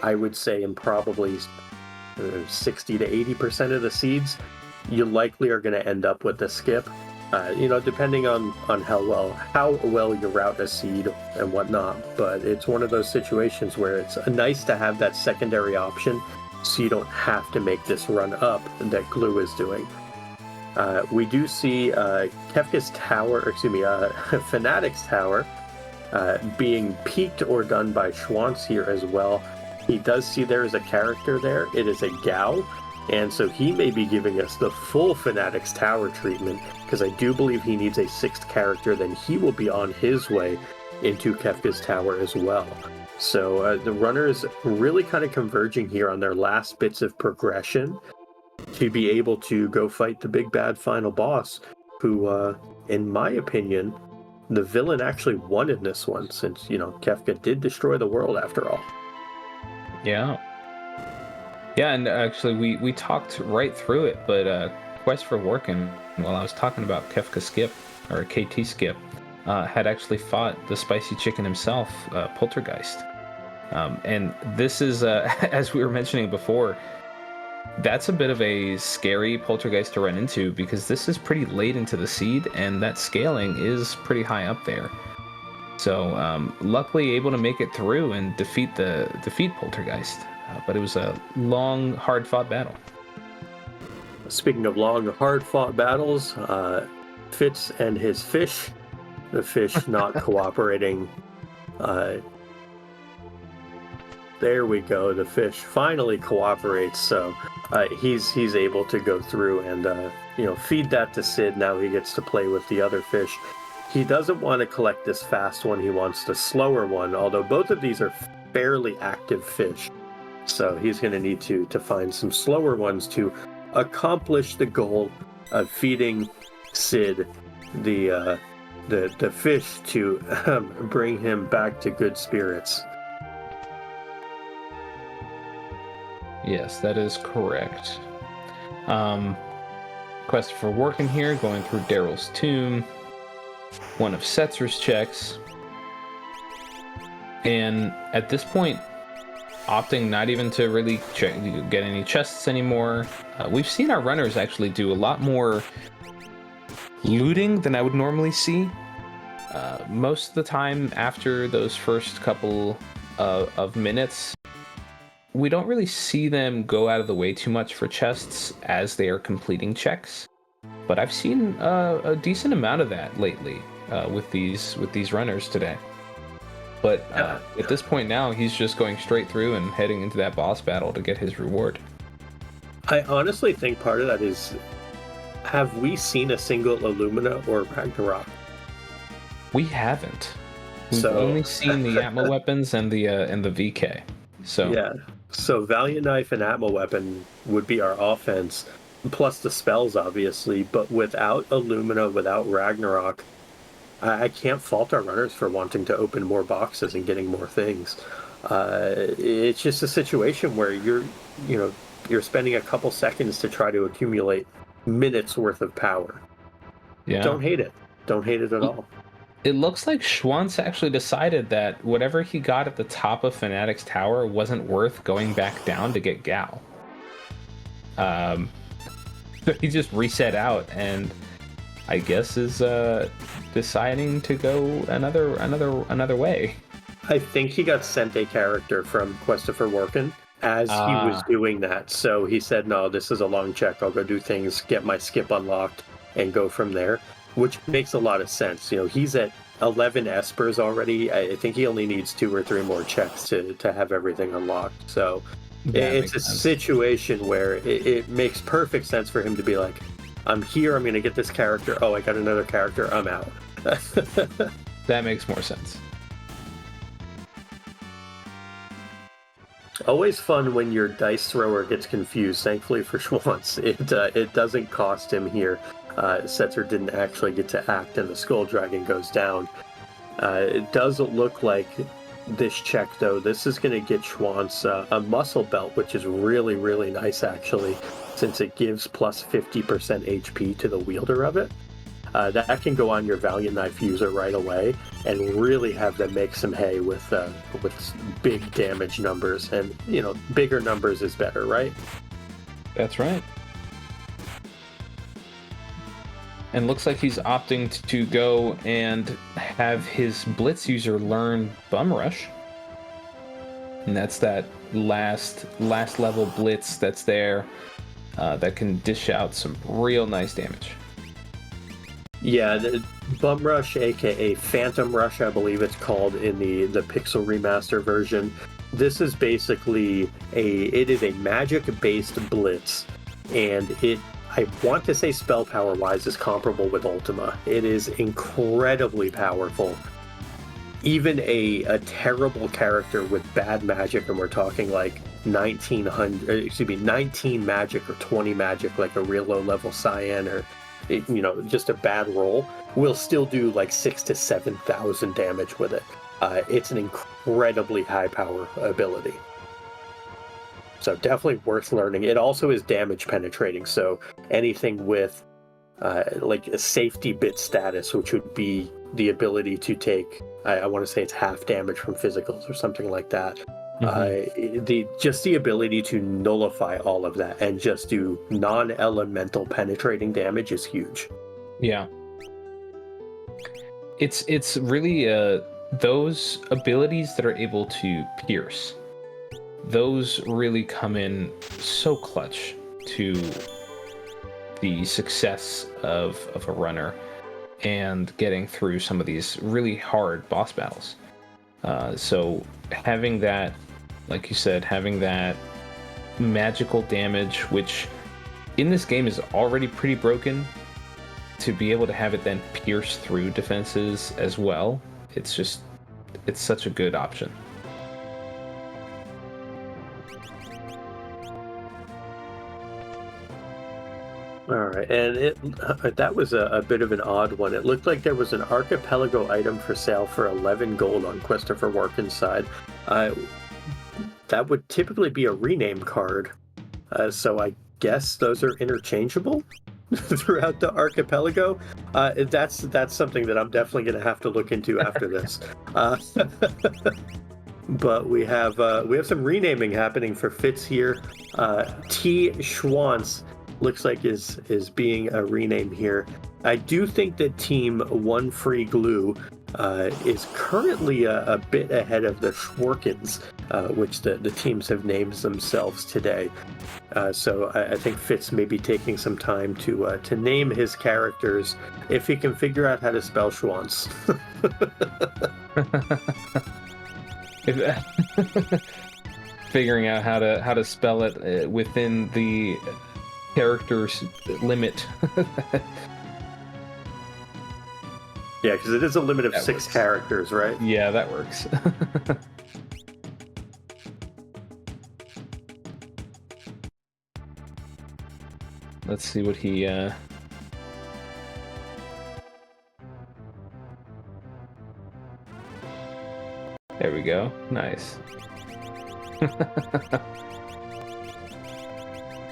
I would say in probably 60 to 80% of the seeds, you likely are going to end up with a skip. Depending on how well you route a seed and whatnot. But it's one of those situations where it's nice to have that secondary option, so you don't have to make this run up that Glue is doing. We do see Kefka's Tower, Fanatic's Tower, being peaked or done by Schwantz here as well. He does see there is a character there. It is a Gao. And so he may be giving us the full Fanatic's Tower treatment, because I do believe he needs a 6th character. Then he will be on his way into Kefka's Tower as well. So the runners really kind of converging here on their last bits of progression to be able to go fight the big bad final boss, who, in my opinion, the villain actually won in this one, since, Kefka did destroy the world after all. Yeah. Yeah, and actually we talked right through it, but kwehstopherwarken, while I was talking about Kefka Skip, or KT Skip, had actually fought the spicy chicken himself, Poltergeist. And this is, as we were mentioning before, that's a bit of a scary Poltergeist to run into, because this is pretty late into the seed, and that scaling is pretty high up there. So luckily able to make it through and defeat Poltergeist. But it was a long, hard-fought battle. Speaking of long, hard-fought battles, Fitz and his fish, the fish not cooperating. There we go. The fish finally cooperates, so he's able to go through and feed that to Sid. Now he gets to play with the other fish. He doesn't want to collect this fast one. He wants the slower one. Although both of these are fairly active fish. So he's going to need to find some slower ones to accomplish the goal of feeding Sid the fish to bring him back to good spirits. Yes, that is correct. kwehstopherwarken here, going through Daryl's tomb, one of Setzer's checks, and at this point, opting not even to really get any chests anymore. We've seen our runners actually do a lot more looting than I would normally see. Most of the time after those first couple of minutes, we don't really see them go out of the way too much for chests as they are completing checks. But I've seen a decent amount of that lately with these runners today. But at this point now, he's just going straight through and heading into that boss battle to get his reward. I honestly think part of that is, have we seen a single Illumina or Ragnarok? We haven't. We've only seen the Atma weapons and the VK. So yeah. So Valiant Knife and Atma weapon would be our offense, plus the spells, obviously. But without Illumina, without Ragnarok, I can't fault our runners for wanting to open more boxes and getting more things. It's just a situation where you're spending a couple seconds to try to accumulate minutes worth of power. Yeah. Don't hate it. Don't hate it at all. It looks like Schwantz actually decided that whatever he got at the top of Fanatic's Tower wasn't worth going back down to get Gal. He just reset out and I guess is deciding to go another way. I think he got sent a character from kwehstopherwarken as he was doing that. So he said, no, this is a long check. I'll go do things, get my skip unlocked, and go from there, which makes a lot of sense. You know, he's at 11 espers already. I think he only needs 2 or 3 more checks to have everything unlocked. So it's a situation where it makes perfect sense for him to be like, I'm here, I'm going to get this character. Oh, I got another character, I'm out. That makes more sense. Always fun when your dice thrower gets confused. Thankfully for Schwantz, it doesn't cost him here. Setzer didn't actually get to act and the Skull Dragon goes down. It doesn't look like this check, though. This is going to get Schwantz a muscle belt, which is really, really nice, actually, since it gives plus 50% HP to the wielder of it. That can go on your Valiant Knife user right away and really have them make some hay with big damage numbers. And, you know, bigger numbers is better, right? That's right. And looks like he's opting to go and have his Blitz user learn Bum Rush. And that's that last level Blitz that's there that can dish out some real nice damage. Yeah, the Bum Rush, aka Phantom Rush, I believe it's called in the Pixel Remaster version. This is basically it is a magic-based blitz, and I want to say spell power-wise is comparable with Ultima. It is incredibly powerful. Even a terrible character with bad magic, and we're talking like 19 magic or 20 magic, like a real low-level Cyan or just a bad roll, will still do like 6,000 to 7,000 damage with it. It's an incredibly high power ability. So definitely worth learning. It also is damage penetrating, so anything with like a safety bit status, which would be the ability to take, I want to say it's half damage from physicals or something like that. Mm-hmm. The ability to nullify all of that and just do non-elemental penetrating damage is huge. Yeah, it's really those abilities that are able to pierce. Those really come in so clutch to the success of a runner and getting through some of these really hard boss battles. So having that, like you said, having that magical damage, which in this game is already pretty broken, to be able to have it then pierce through defenses as well, it's such a good option. All right, and that was a bit of an odd one. It looked like there was an Archipelago item for sale for 11 gold on kwehstopherwarken's side. That would typically be a rename card, so I guess those are interchangeable throughout the Archipelago. That's something that I'm definitely going to have to look into after this. But we have some renaming happening for Fitz here. TheShwantz looks like is being a rename here. I do think that Team oneFreeFitz is currently a bit ahead of the Schworkens, which the teams have named themselves today. So I think Fitz may be taking some time to name his characters if he can figure out how to spell Schwantz. Figuring out how to spell it within the character's limit. Yeah, because it is a limit of 6 characters, right? Yeah, that works. Let's see what he... There we go. Nice.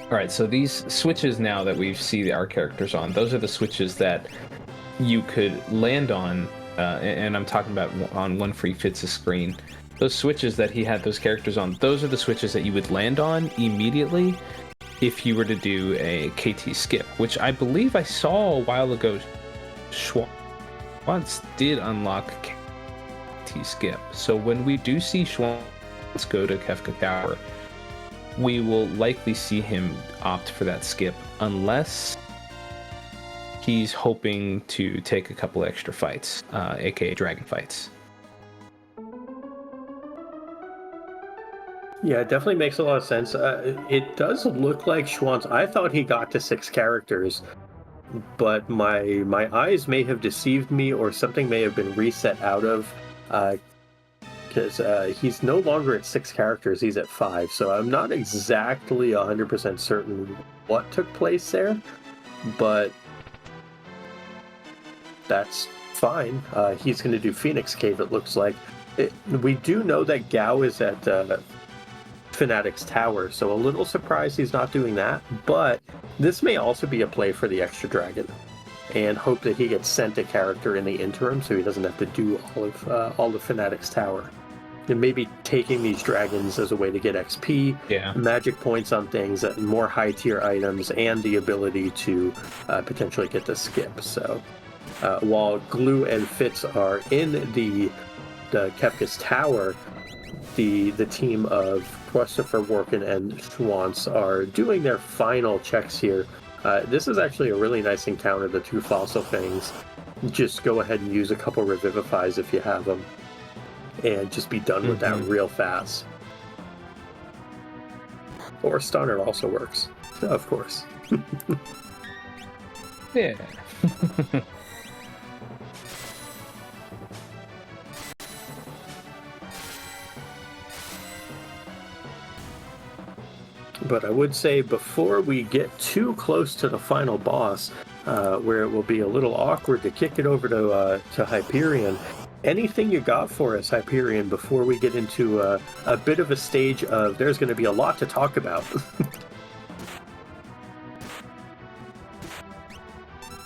Alright, so these switches now that we see our characters on, those are the switches that you could land on, and I'm talking about on oneFreeFitz's screen. Those switches that he had those characters on, those are the switches that you would land on immediately if you were to do a KT skip, which I believe I saw a while ago. Schwantz did unlock KT he skip. So when we do see Schwantz go to Kefka Tower, we will likely see him opt for that skip unless he's hoping to take a couple extra fights, aka dragon fights. Yeah, it definitely makes a lot of sense. It does look like Schwantz. I thought he got to 6 characters, but my eyes may have deceived me, or something may have been reset out of, because he's no longer at 6 characters. He's at 5. So I'm not exactly 100% certain what took place there, but that's fine. He's going to do Phoenix Cave, it looks like. We do know that Gao is at Fanatic's Tower, so a little surprised he's not doing that, but this may also be a play for the extra dragon, and hope that he gets sent a character in the interim so he doesn't have to do all of Fanatic's Tower. And maybe taking these dragons as a way to get XP, magic points on things, more high tier items, and the ability to potentially get the skip. So while Glue and Fitz are in the Kefka's Tower, the team of kwehstopherwarken and Schwantz are doing their final checks here. This is actually a really nice encounter, the 2 fossil things. Just go ahead and use a couple Revivifies if you have them, and just be done with that real fast. Or Stunner also works, of course. Yeah. But I would say before we get too close to the final boss, where it will be a little awkward to kick it over to Hyperion, anything you got for us, Hyperion, before we get into a bit of a stage of there's going to be a lot to talk about?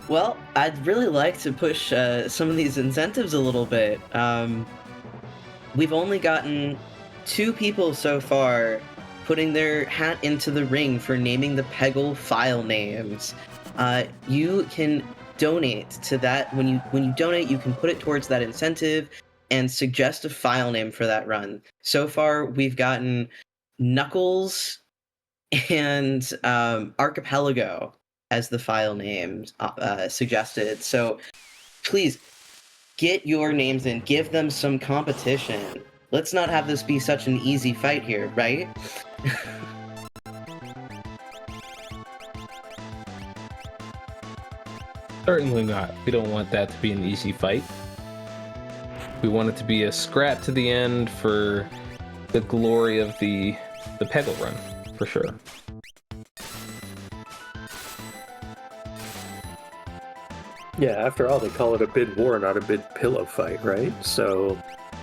Well, I'd really like to push some of these incentives a little bit. We've only gotten 2 people so far putting their hat into the ring for naming the Peggle file names. You can donate to that. When you donate, you can put it towards that incentive and suggest a file name for that run. So far, we've gotten Knuckles and Archipelago as the file names suggested. So please get your names in. Give them some competition. Let's not have this be such an easy fight here, right? Certainly not. We don't want that to be an easy fight. We want it to be a scrap to the end for the glory of the Peggle run, for sure. Yeah, after all, they call it a bid war, not a bid pillow fight, right? So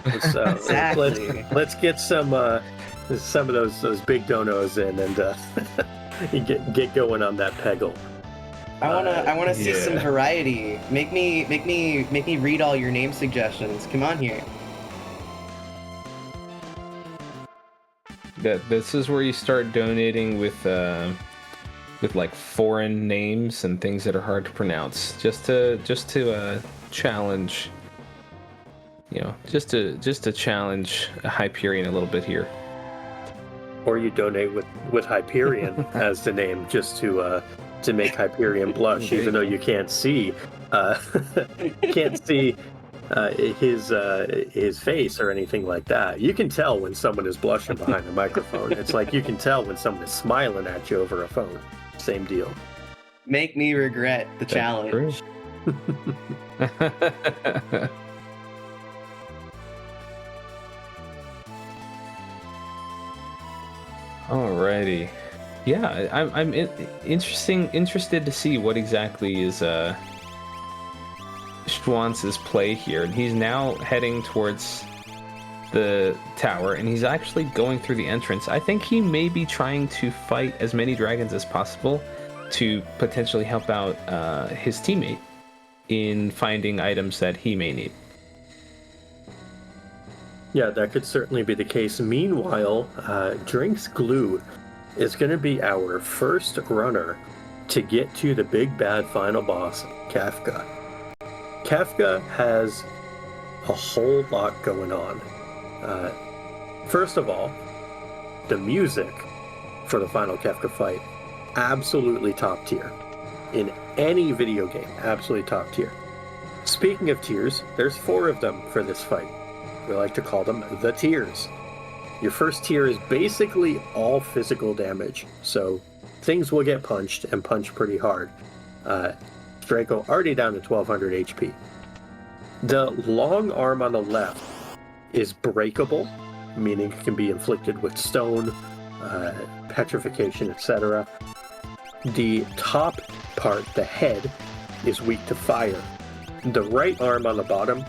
exactly. let's get some of those big donos in and get going on that Peggle. I wanna see some variety. Make me read all your name suggestions. Come on here. This is where you start donating with like foreign names and things that are hard to pronounce, just to challenge, just to challenge Hyperion a little bit here. Or you donate with Hyperion as the name, just to make Hyperion blush, even though you can't see his face or anything like that. You can tell when someone is blushing behind a microphone. It's like you can tell when someone is smiling at you over a phone. Same deal. Make me regret the challenge. Alrighty. Yeah, I'm interested to see what exactly is Schwantz's play here. And he's now heading towards the tower, and he's actually going through the entrance. I think he may be trying to fight as many dragons as possible to potentially help out his teammate in finding items that he may need. Yeah, that could certainly be the case. Meanwhile, Drinks Glue is going to be our first runner to get to the big bad final boss, Kefka. Kefka has a whole lot going on. First of all, the music for the final Kefka fight, absolutely top tier. In any video game, absolutely top tier. Speaking of tiers, there's 4 of them for this fight. We like to call them the tiers. Your first tier is basically all physical damage, so things will get punched and punched pretty hard. Draco already down to 1200 HP. The long arm on the left is breakable, meaning it can be inflicted with stone, petrification, etc. The top part, the head, is weak to fire. The right arm on the bottom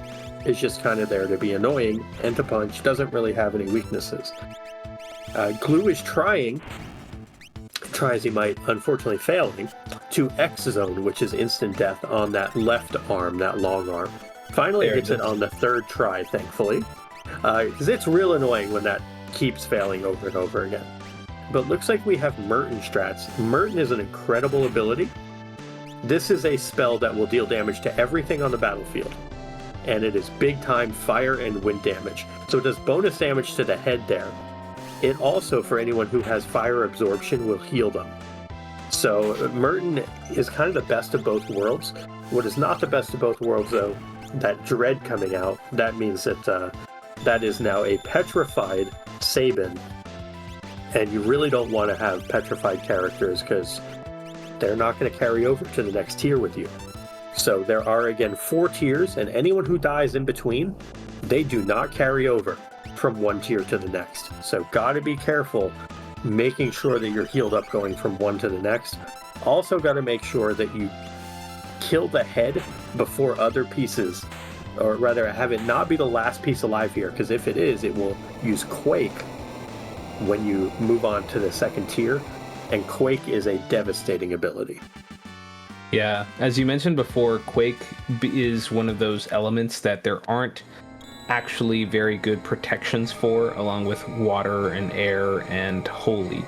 is just kind of there to be annoying and to punch, doesn't really have any weaknesses. Glue is trying as he might, unfortunately failing, to X-Zone, which is instant death on that left arm, that long arm. Finally gets it on the 3rd try, thankfully, because it's real annoying when that keeps failing over and over again. But looks like we have Merton strats. Merton is an incredible ability. This is a spell that will deal damage to everything on the battlefield, and it is big time fire and wind damage. So it does bonus damage to the head there. It also, for anyone who has fire absorption, will heal them. So Merton is kind of the best of both worlds. What is not the best of both worlds, though, that Dread coming out, that means that that is now a petrified Sabin, and you really don't want to have petrified characters because they're not going to carry over to the next tier with you. So there are, again, 4 tiers, and anyone who dies in between, they do not carry over from one tier to the next. So gotta be careful making sure that you're healed up going from one to the next. Also gotta make sure that you kill the head before other pieces, or rather have it not be the last piece alive here, because if it is, it will use Quake when you move on to the 2nd tier, and Quake is a devastating ability. Yeah, as you mentioned before, Quake is one of those elements that there aren't actually very good protections for, along with water and air and holy.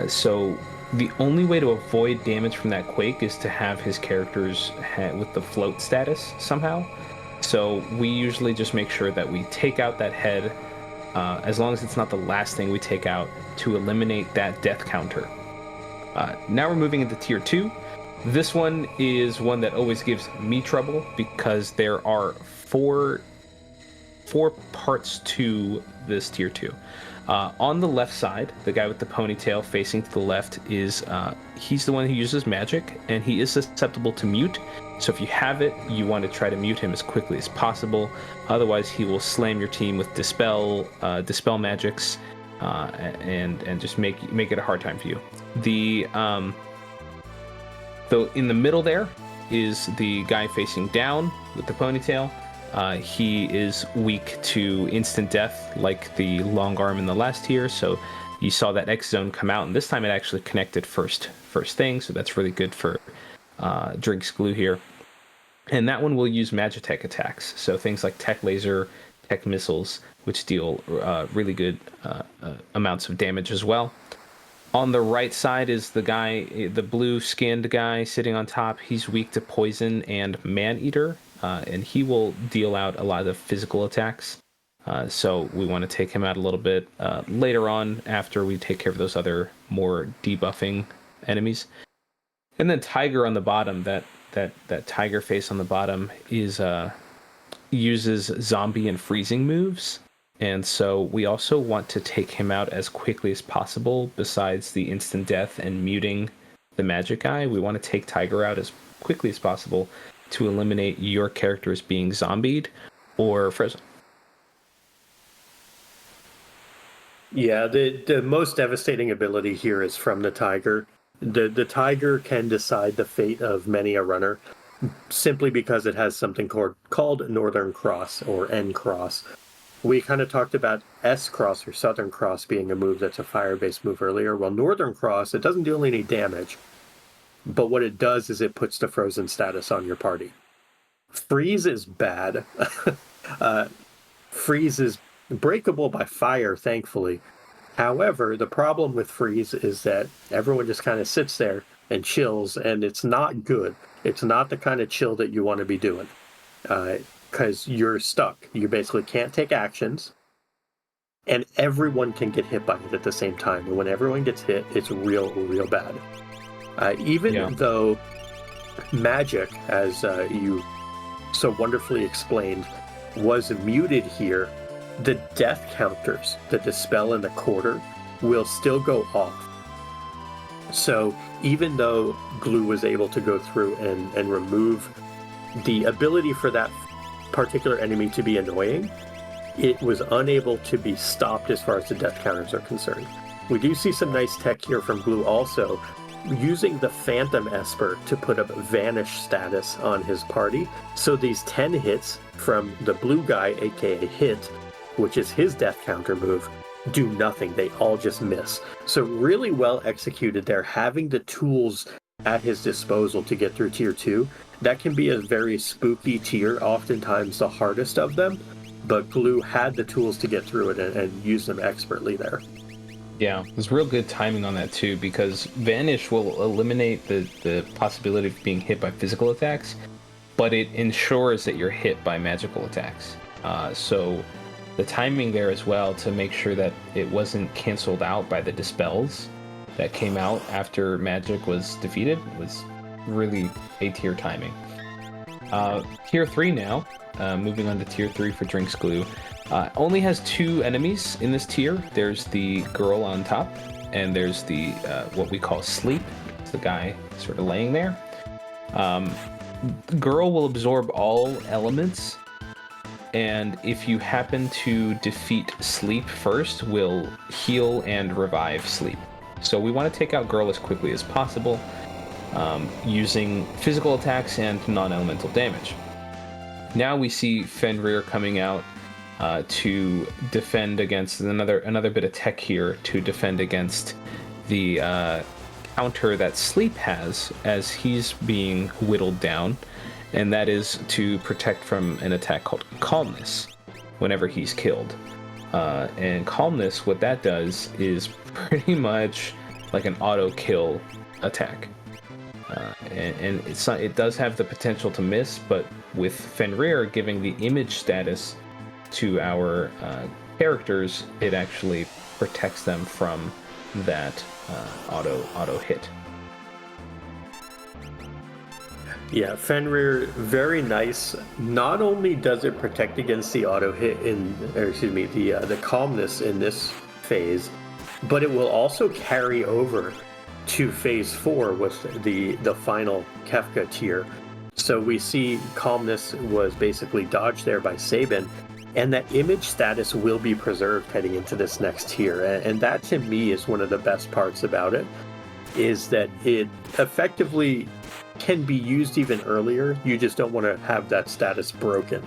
So the only way to avoid damage from that Quake is to have his characters with the float status somehow. So we usually just make sure that we take out that head, as long as it's not the last thing we take out, to eliminate that death counter. Now we're moving into tier 2. This one is one that always gives me trouble because there are four parts to this tier 2. On the left side, the guy with the ponytail facing to the left is he's the one who uses magic, and he is susceptible to mute. So if you have it, you want to try to mute him as quickly as possible. Otherwise, he will slam your team with dispel magics, and just make it a hard time for you. In the middle there is the guy facing down with the ponytail. He is weak to instant death, like the long arm in the last tier. So you saw that X zone come out, and this time it actually connected first thing. So that's really good for Drink's glue here. And that one will use Magitech attacks. So things like Tech Laser, Tech Missiles, which deal really good amounts of damage as well. On the right side is the guy, the blue-skinned guy sitting on top. He's weak to poison and man-eater, and he will deal out a lot of physical attacks. So we want to take him out a little bit later on after we take care of those other more debuffing enemies. And then Tiger on the bottom, that tiger face on the bottom is uses zombie and freezing moves. And so we also want to take him out as quickly as possible. Besides the instant death and muting the magic guy, we want to take Tiger out as quickly as possible to eliminate your characters being zombied or frozen. Yeah, the most devastating ability here is from the Tiger. The Tiger can decide the fate of many a runner simply because it has something called Northern Cross or N Cross. We kind of talked about S Cross or Southern Cross being a move that's a fire-based move earlier. Well, Northern Cross, it doesn't do any damage, but what it does is it puts the frozen status on your party. Freeze is bad. Freeze is breakable by fire, thankfully. However, the problem with freeze is that everyone just kind of sits there and chills, and it's not good. It's not the kind of chill that you want to be doing. because you're stuck. You basically can't take actions, and everyone can get hit by it at the same time. And when everyone gets hit, it's real bad. Even though magic, as you so wonderfully explained, was muted here, the death counters, the dispel and the quarter, will still go off. So even though Glue was able to go through and remove the ability for that particular enemy to be annoying, it was unable to be stopped as far as the death counters are concerned. We do see some nice tech here from Glue also, using the Phantom Esper to put up Vanish status on his party. So these 10 hits from the blue guy, aka Hit, which is his death counter move, do nothing. They all just miss. So really well executed there, having the tools at his disposal to get through tier 2. That can be a very spooky tier, oftentimes the hardest of them, but Glue had the tools to get through it and use them expertly there. Yeah, there's real good timing on that too, because Vanish will eliminate the possibility of being hit by physical attacks, but it ensures that you're hit by magical attacks. So the timing there as well, to make sure that it wasn't canceled out by the dispels that came out after magic was defeated, was really A-tier timing. Tier 3 now, moving on to tier 3 for Drinks Glue. Only has 2 enemies in this tier. There's the girl on top, and there's the what we call Sleep. It's the guy sort of laying there. Girl will absorb all elements, and if you happen to defeat Sleep first, will heal and revive Sleep. So we want to take out Girl as quickly as possible, using physical attacks and non-elemental damage. Now we see Fenrir coming out to defend against another bit of tech here to defend against the counter that Sleep has as he's being whittled down, and that is to protect from an attack called Calmness whenever he's killed. And Calmness, what that does is pretty much like an auto kill attack, and it does have the potential to miss, but with Fenrir giving the image status to our characters, it actually protects them from that auto hit. Yeah, Fenrir, very nice. Not only does it protect against the auto hit the calmness in this phase, but it will also carry over to phase 4 with the final Kefka tier. So we see calmness was basically dodged there by Sabin, and that image status will be preserved heading into this next tier. And that to me is one of the best parts about it, is that it effectively can be used even earlier. You just don't want to have that status broken.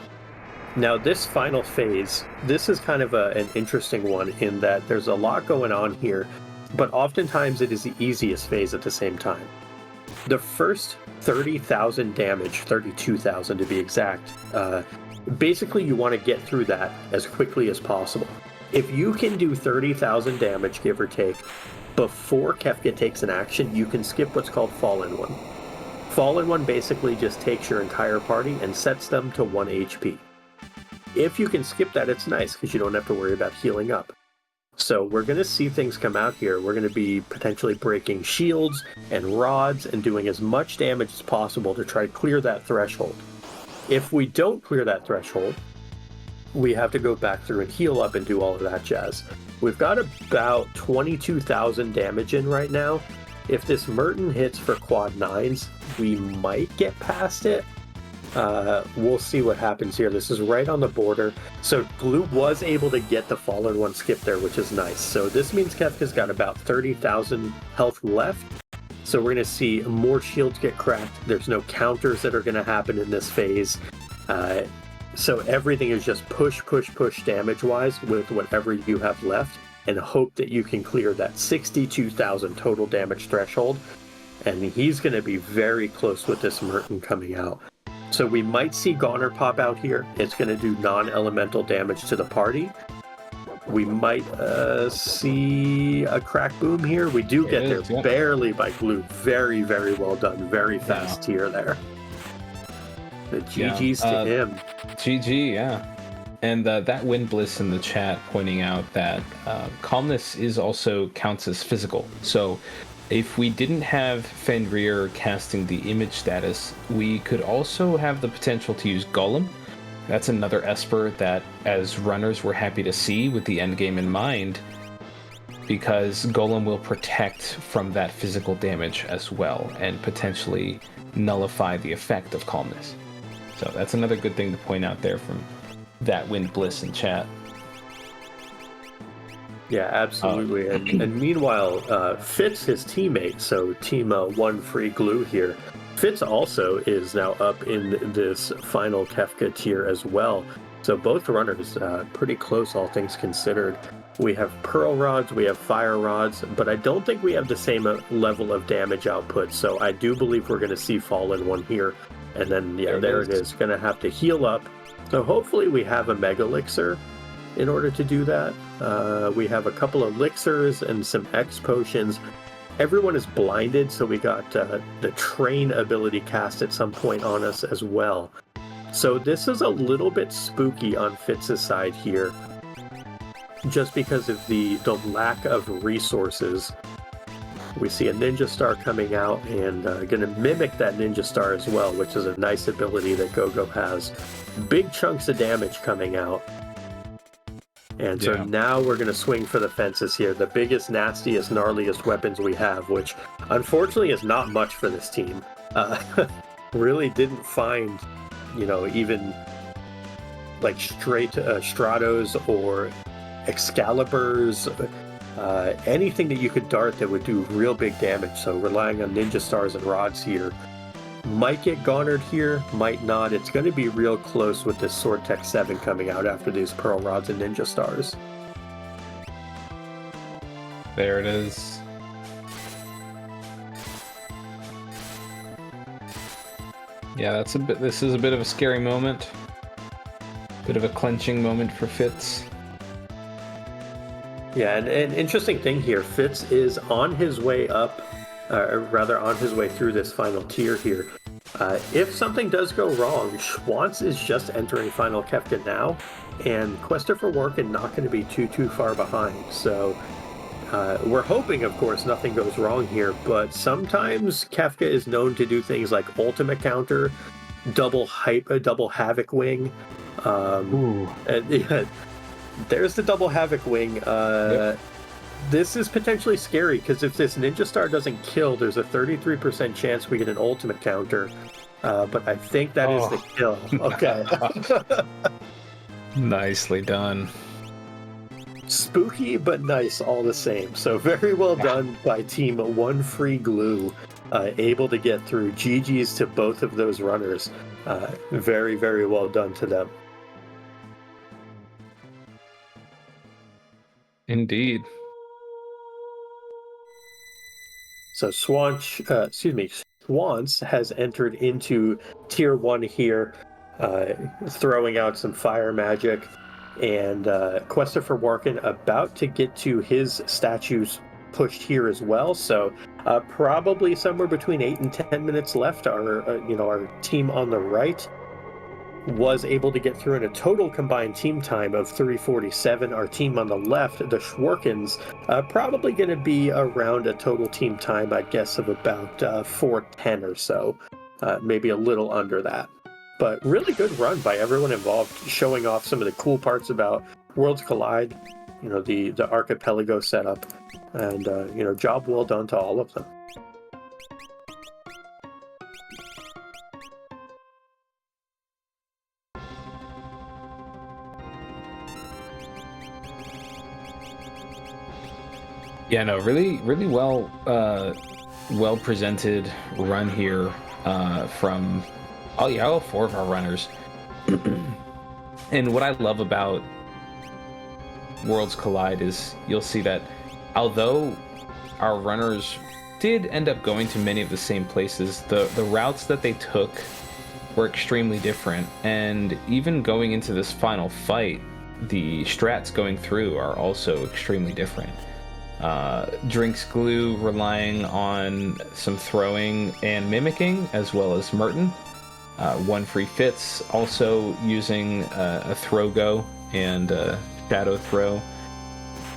Now this final phase, this is kind of an interesting one in that there's a lot going on here, but oftentimes it is the easiest phase at the same time. The first 30,000 damage, 32,000 to be exact, basically you want to get through that as quickly as possible. If you can do 30,000 damage, give or take, before Kefka takes an action, you can skip what's called Fallen One. Fallen One basically just takes your entire party and sets them to 1 HP. If you can skip that, it's nice because you don't have to worry about healing up. So we're going to see things come out here. We're going to be potentially breaking shields and rods and doing as much damage as possible to try to clear that threshold. If we don't clear that threshold, we have to go back through and heal up and do all of that jazz. We've got about 22,000 damage in right now. If this Merton hits for quad 9s, we might get past it. We'll see what happens here. This is right on the border. So Glue was able to get the Fallen One skip there, which is nice. So this means Kefka's got about 30,000 health left. So we're going to see more shields get cracked. There's no counters that are going to happen in this phase. So everything is just push damage-wise with whatever you have left, and hope that you can clear that 62,000 total damage threshold. And he's going to be very close with this Merton coming out. So we might see Goner pop out here. It's going to do non-elemental damage to the party. We might see a crack boom here. We do get there barely by Glue. Very, very well done. Very fast tier there. The GG's to him. GG, yeah. And that Wind Bliss in the chat pointing out that calmness is also counts as physical. So if we didn't have Fenrir casting the image status, we could also have the potential to use Golem. That's another Esper that, as runners, we're happy to see with the end game in mind, because Golem will protect from that physical damage as well and potentially nullify the effect of calmness. So that's another good thing to point out there from that Wind Bliss in chat. Yeah, absolutely. And meanwhile, Fitz, his teammate, so Team oneFreeFitz here, Fitz also is now up in this final Kefka tier as well. So both runners pretty close, all things considered. We have Pearl Rods, we have Fire Rods, but I don't think we have the same level of damage output. So I do believe we're going to see Fallen One here. And then, yeah, there it is. Going to have to heal up. So hopefully we have a Mega Elixir in order to do that. We have a couple of Elixirs and some X Potions. Everyone is blinded, so we got the Train ability cast at some point on us as well. So this is a little bit spooky on Fitz's side here, just because of the lack of resources. We see a Ninja Star coming out and going to mimic that Ninja Star as well, which is a nice ability that Gogo has. Big chunks of damage coming out. And so now we're going to swing for the fences here. The biggest, nastiest, gnarliest weapons we have, which unfortunately is not much for this team. Really didn't find, even like straight Stratos or Excaliburs, anything that you could dart that would do real big damage. So relying on Ninja Stars and Rods here might get garnered here, might not. It's going to be real close with this Sword Tech 7 coming out after these Pearl Rods and Ninja Stars. There it is. Yeah, this is a bit of a scary moment. Bit of a clenching moment for Fitz. Yeah, and an interesting thing here, Fitz is on his way up, or rather on his way through this final tier here. If something does go wrong, Schwantz is just entering Final Kefka now, and kwehstopherwarken not going to be too far behind. So we're hoping, of course, nothing goes wrong here, but sometimes Kefka is known to do things like ultimate counter, double Havoc Wing. There's the double Havoc Wing. Yep. This is potentially scary, because if this Ninja Star doesn't kill, there's a 33% chance we get an ultimate counter. But I think that is the kill. Okay. Nicely done. Spooky, but nice all the same. So very well done by Team oneFreeFitz, able to get through. GG's to both of those runners. Very, very well done to them. Indeed. So Schwantz has entered into Tier 1 here, throwing out some fire magic, and kwehstopherwarken about to get to his statues pushed here as well. So probably somewhere between 8 and 10 minutes left. Our team on the right was able to get through in a total combined team time of 3:47. Our team on the left, the Schworkens, probably going to be around a total team time, I guess, of about 4:10 or so, maybe a little under that. But really good run by everyone involved, showing off some of the cool parts about Worlds Collide, the archipelago setup, and job well done to all of them. Yeah, no, really well presented run here from all four of our runners. And what I love about Worlds Collide is you'll see that although our runners did end up going to many of the same places, the routes that they took were extremely different. And even going into this final fight, the strats going through are also extremely different. Drinks Glue relying on some throwing and mimicking, as well as Merton. oneFreeFitz also using a throw go and a shadow throw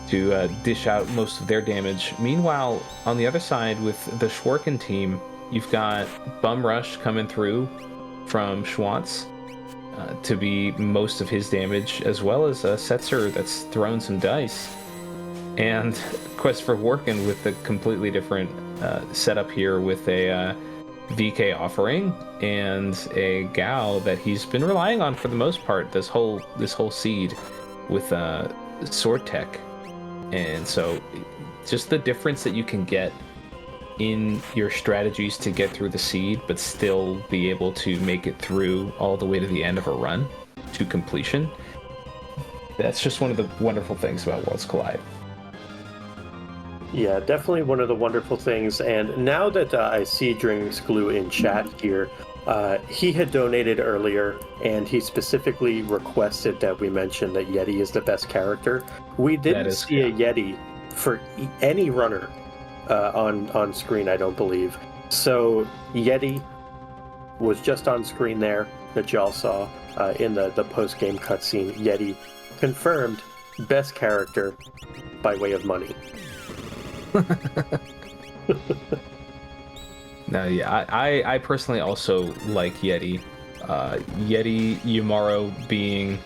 to dish out most of their damage. Meanwhile, on the other side with the TheShwant's team, you've got Bum Rush coming through from TheShwant's to be most of his damage, as well as a Setzer that's throwing some dice. And kwehstopherwarken with a completely different setup here with a VK offering and a Gao that he's been relying on for the most part this whole seed with sword tech. And so just the difference that you can get in your strategies to get through the seed but still be able to make it through all the way to the end of a run to completion, that's just one of the wonderful things about Worlds Collide. Yeah, definitely one of the wonderful things. And now that I see Drinks Glue in chat here, he had donated earlier, and he specifically requested that we mention that Yeti is the best character. We didn't see a Yeti for any runner on screen, I don't believe. So Yeti was just on screen there that y'all saw in the post-game cutscene. Yeti confirmed best character by way of money. No, yeah, I personally also like Yeti. Yeti Yumaro being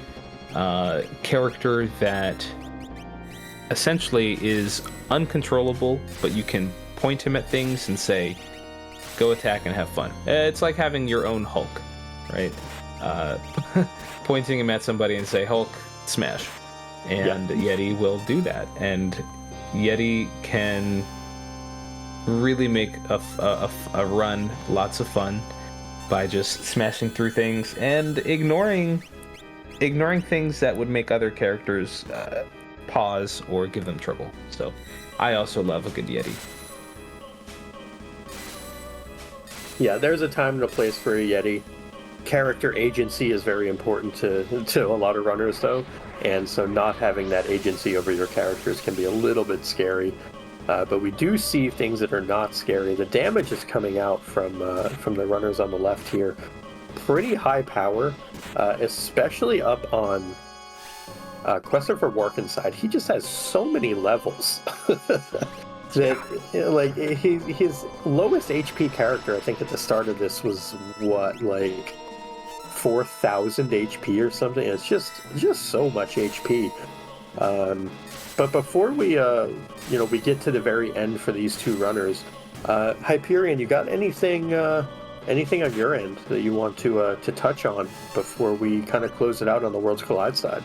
a character that essentially is uncontrollable, but you can point him at things and say, go attack and have fun. It's like having your own Hulk, right? Pointing him at somebody and say, Hulk, smash. And Yeti will do that. And Yeti can really make a run lots of fun by just smashing through things and ignoring things that would make other characters pause or give them trouble. So I also love a good Yeti. Yeah, there's a time and a place for a Yeti. Character agency is very important to a lot of runners, though, and so not having that agency over your characters can be a little bit scary. But we do see things that are not scary. The damage is coming out from the runners on the left here. Pretty high power, especially up on kwehstopherwarken's side. He just has so many levels. That, like, his lowest HP character, I think at the start of this was what, like 4,000 HP or something. It's just so much HP. But before we we get to the very end for these two runners, Hyperion, you got anything on your end that you want to touch on before we kind of close it out on the Worlds Collide side?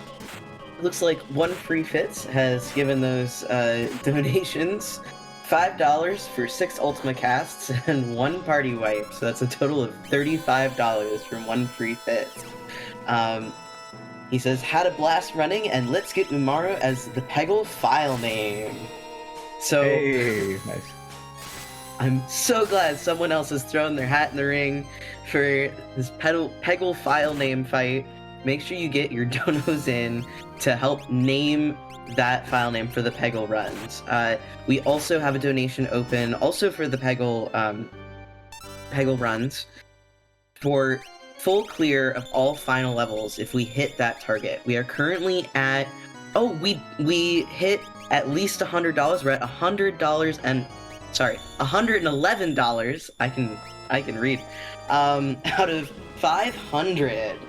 Looks like oneFreeFitz has given those donations $5 for 6 Ultima casts and 1 party wipe, so that's a total of $35 from oneFreeFitz. He says, had a blast running, and let's get Umaro as the Peggle file name. So, hey, nice. I'm so glad someone else has thrown their hat in the ring for this Peggle file name fight. Make sure you get your donos in to help name that file name for the Peggle runs. We also have a donation open also for the Peggle runs for full clear of all final levels if we hit that target. We are currently at we hit at least $100. We're at $111. I can read. Out of 500.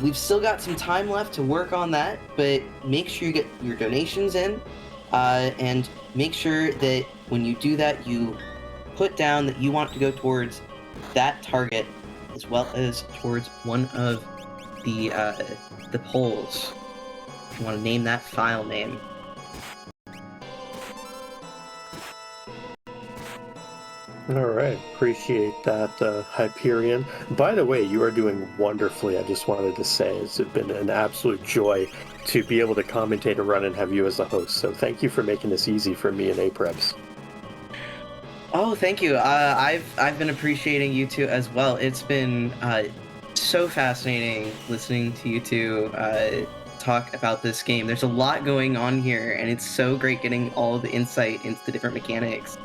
We've still got some time left to work on that, but make sure you get your donations in, and make sure that when you do that, you put down that you want to go towards that target as well as towards one of the polls. You want to name that file name. All right, appreciate that, Hyperion. By the way, you are doing wonderfully. I just wanted to say it's been an absolute joy to be able to commentate a run and have you as the host. So thank you for making this easy for me and Apreps. Oh, thank you. I've been appreciating you two as well. It's been so fascinating listening to you two talk about this game. There's a lot going on here, and it's so great getting all the insight into the different mechanics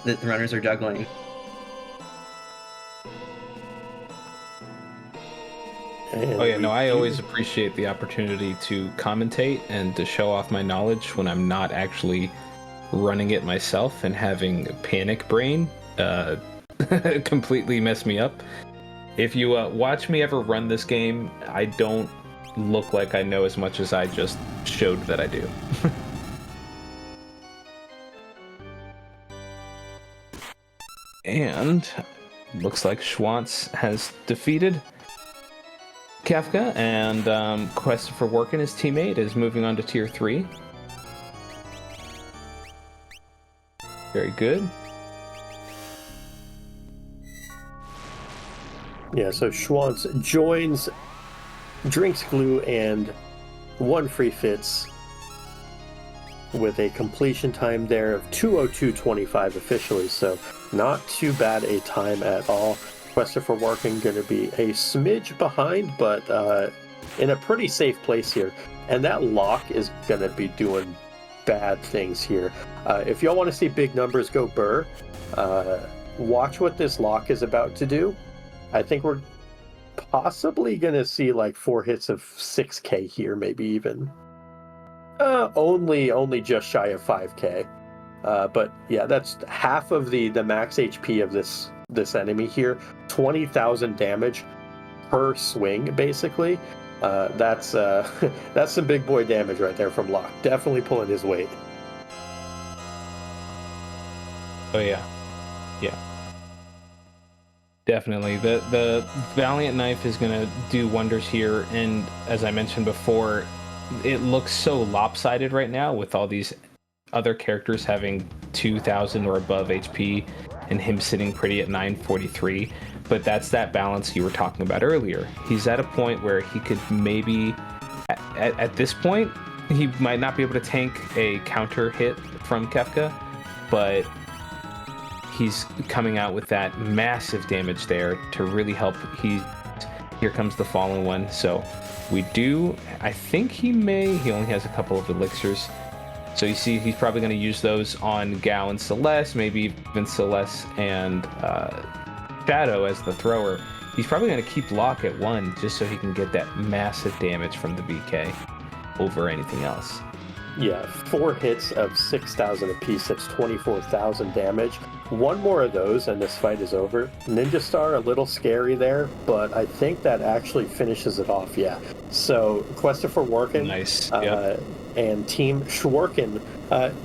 that the runners are juggling. And Oh yeah, no, I do- always appreciate the opportunity to commentate and to show off my knowledge when I'm not actually running it myself and having panic brain completely mess me up. If you watch me ever run this game, I don't look like I know as much as I just showed that I do. And looks like Schwantz has defeated Kefka, and kwehstopherwarken, his teammate, is moving on to tier 3. Very good. Yeah, so Schwantz joins Drinks Glue and oneFreeFitz with a completion time there of 2:02:25 officially, so not too bad a time at all. kwehstopherwarken going to be a smidge behind, but in a pretty safe place here. And that lock is going to be doing bad things here. If y'all want to see big numbers go burr, watch what this lock is about to do. I think we're possibly going to see like 4 hits of 6K here, maybe even. Only just shy of 5K. But yeah, that's half of the max HP of this enemy here. 20,000 damage per swing, basically. That's that's some big boy damage right there from Locke. Definitely pulling his weight. Oh yeah, yeah, definitely. The Valiant Knife is gonna do wonders here, and as I mentioned before, it looks so lopsided right now with all these other characters having 2,000 or above HP and him sitting pretty at 943. But that's that balance you were talking about earlier. He's at a point where he could maybe, at this point, he might not be able to tank a counter hit from Kefka, but he's coming out with that massive damage there to really help. Here comes the fallen one. So I think he only has a couple of elixirs. So you see, he's probably going to use those on Gao and Celeste, maybe even Celeste and Shadow as the thrower. He's probably going to keep Locke at 1 just so he can get that massive damage from the VK over anything else. Yeah, 4 hits of 6,000 apiece. That's 24,000 damage. One more of those and this fight is over. Ninja Star, a little scary there, but I think that actually finishes it off, yeah. So, kwehstopherwarken Nice. Yep. And Team Schwarken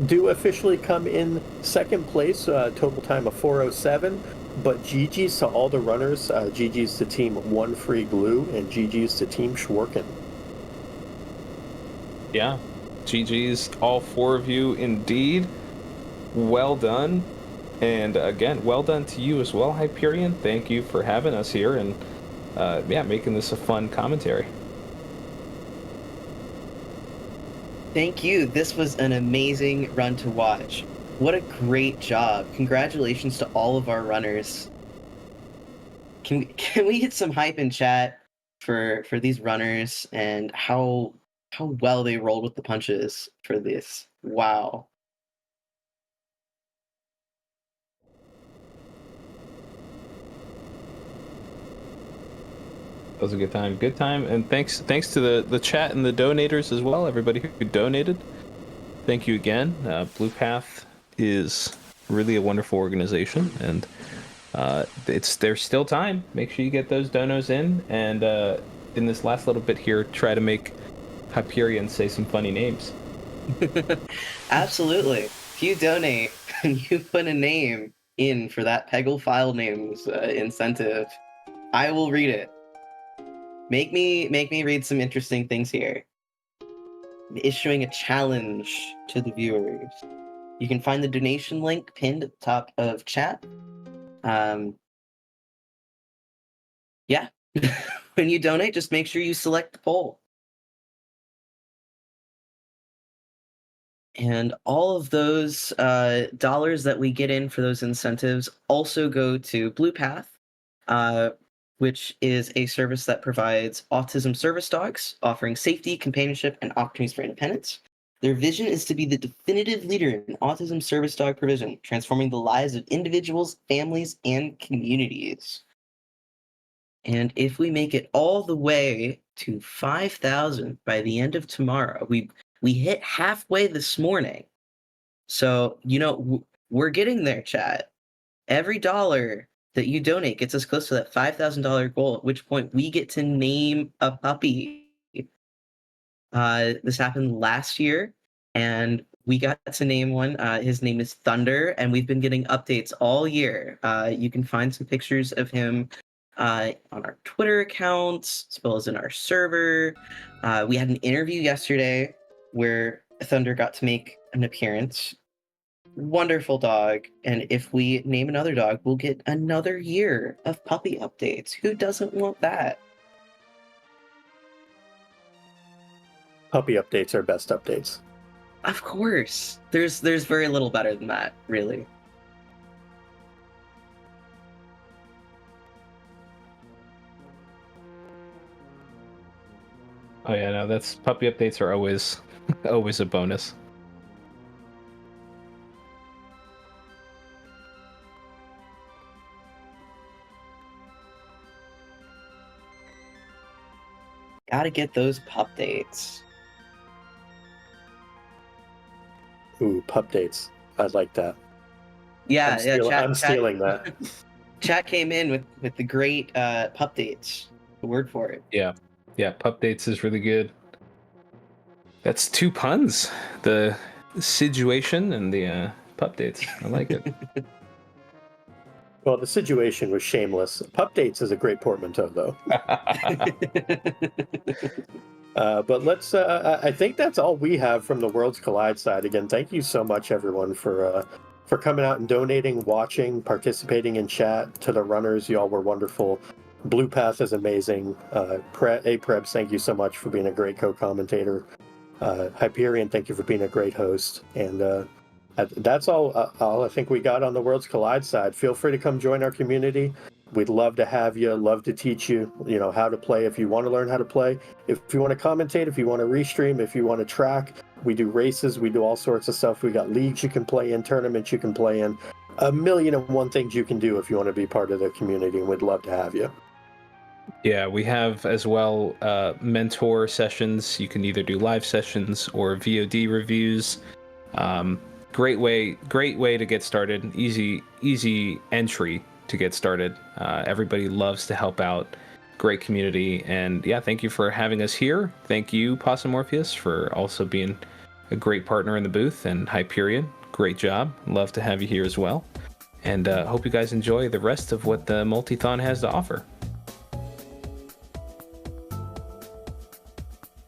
do officially come in second place, total time of 4:07. But GG's to all the runners. GG's to Team oneFreeGlue and GG's to Team Schwarken. Yeah. GG's, all 4 of you indeed. Well done. And again, well done to you as well, Hyperion. Thank you for having us here and making this a fun commentary. Thank you. This was an amazing run to watch. What a great job. Congratulations to all of our runners. Can we get some hype in chat for these runners and how well they rolled with the punches for this? Wow. That was a good time. Good time. And thanks to the chat and the donators as well, everybody who donated. Thank you again. Blue Path is really a wonderful organization, and there's still time. Make sure you get those donos in, and in this last little bit here, try to make Hyperion say some funny names. Absolutely. If you donate and you put a name in for that Peggle file names incentive, I will read it. Make me read some interesting things here. Issuing a challenge to the viewers. You can find the donation link pinned at the top of chat. Yeah. When you donate, just make sure you select the poll. And all of those dollars that we get in for those incentives also go to Blue Path, which is a service that provides autism service dogs, offering safety, companionship, and opportunities for independence. Their vision is to be the definitive leader in autism service dog provision, transforming the lives of individuals, families, and communities. And if we make it all the way to 5,000 by the end of tomorrow, we hit halfway this morning. So, we're getting there, chat. Every dollar that you donate gets us close to that $5,000 goal, at which point we get to name a puppy. This happened last year, and we got to name one. His name is Thunder, and we've been getting updates all year. You can find some pictures of him on our Twitter accounts, as well as in our server. We had an interview yesterday where Thunder got to make an appearance. Wonderful dog, and if we name another dog, we'll get another year of puppy updates. Who doesn't want that? Puppy updates are best updates. Of course. There's very little better than that, really. Oh yeah, no, that's puppy updates are always always a bonus. Gotta get those pup dates. Ooh, pup dates. I like that. Yeah, I'm stealing that. Chat came in with the great pup dates. The word for it. Yeah, pup dates is really good. That's 2 puns. The situation and the pup dates. I like it. Well, the situation was shameless. Pup dates is a great portmanteau, though. But let's. I think that's all we have from the Worlds Collide side. Again, thank you so much, everyone, for coming out and donating, watching, participating in chat. To the runners, y'all were wonderful. Blue Path is amazing. Prebs, thank you so much for being a great co-commentator. Hyperion, thank you for being a great host. And that's all I think we got on the Worlds Collide side. Feel free to come join our community. We'd love to have you, love to teach you, how to play if you want to learn how to play. If you want to commentate, if you want to restream, if you want to track, we do races, we do all sorts of stuff. We got leagues you can play in, tournaments you can play in, 1,000,001 things you can do if you want to be part of the community, and we'd love to have you. Yeah, we have as well mentor sessions. You can either do live sessions or VOD reviews. Great way to get started. Easy entry to get started. Everybody loves to help out. Great community, and yeah, thank you for having us here. Thank you, Possum Morpheus, for also being a great partner in the booth, and Hyperion, great job. Love to have you here as well, and hope you guys enjoy the rest of what the Multithon has to offer.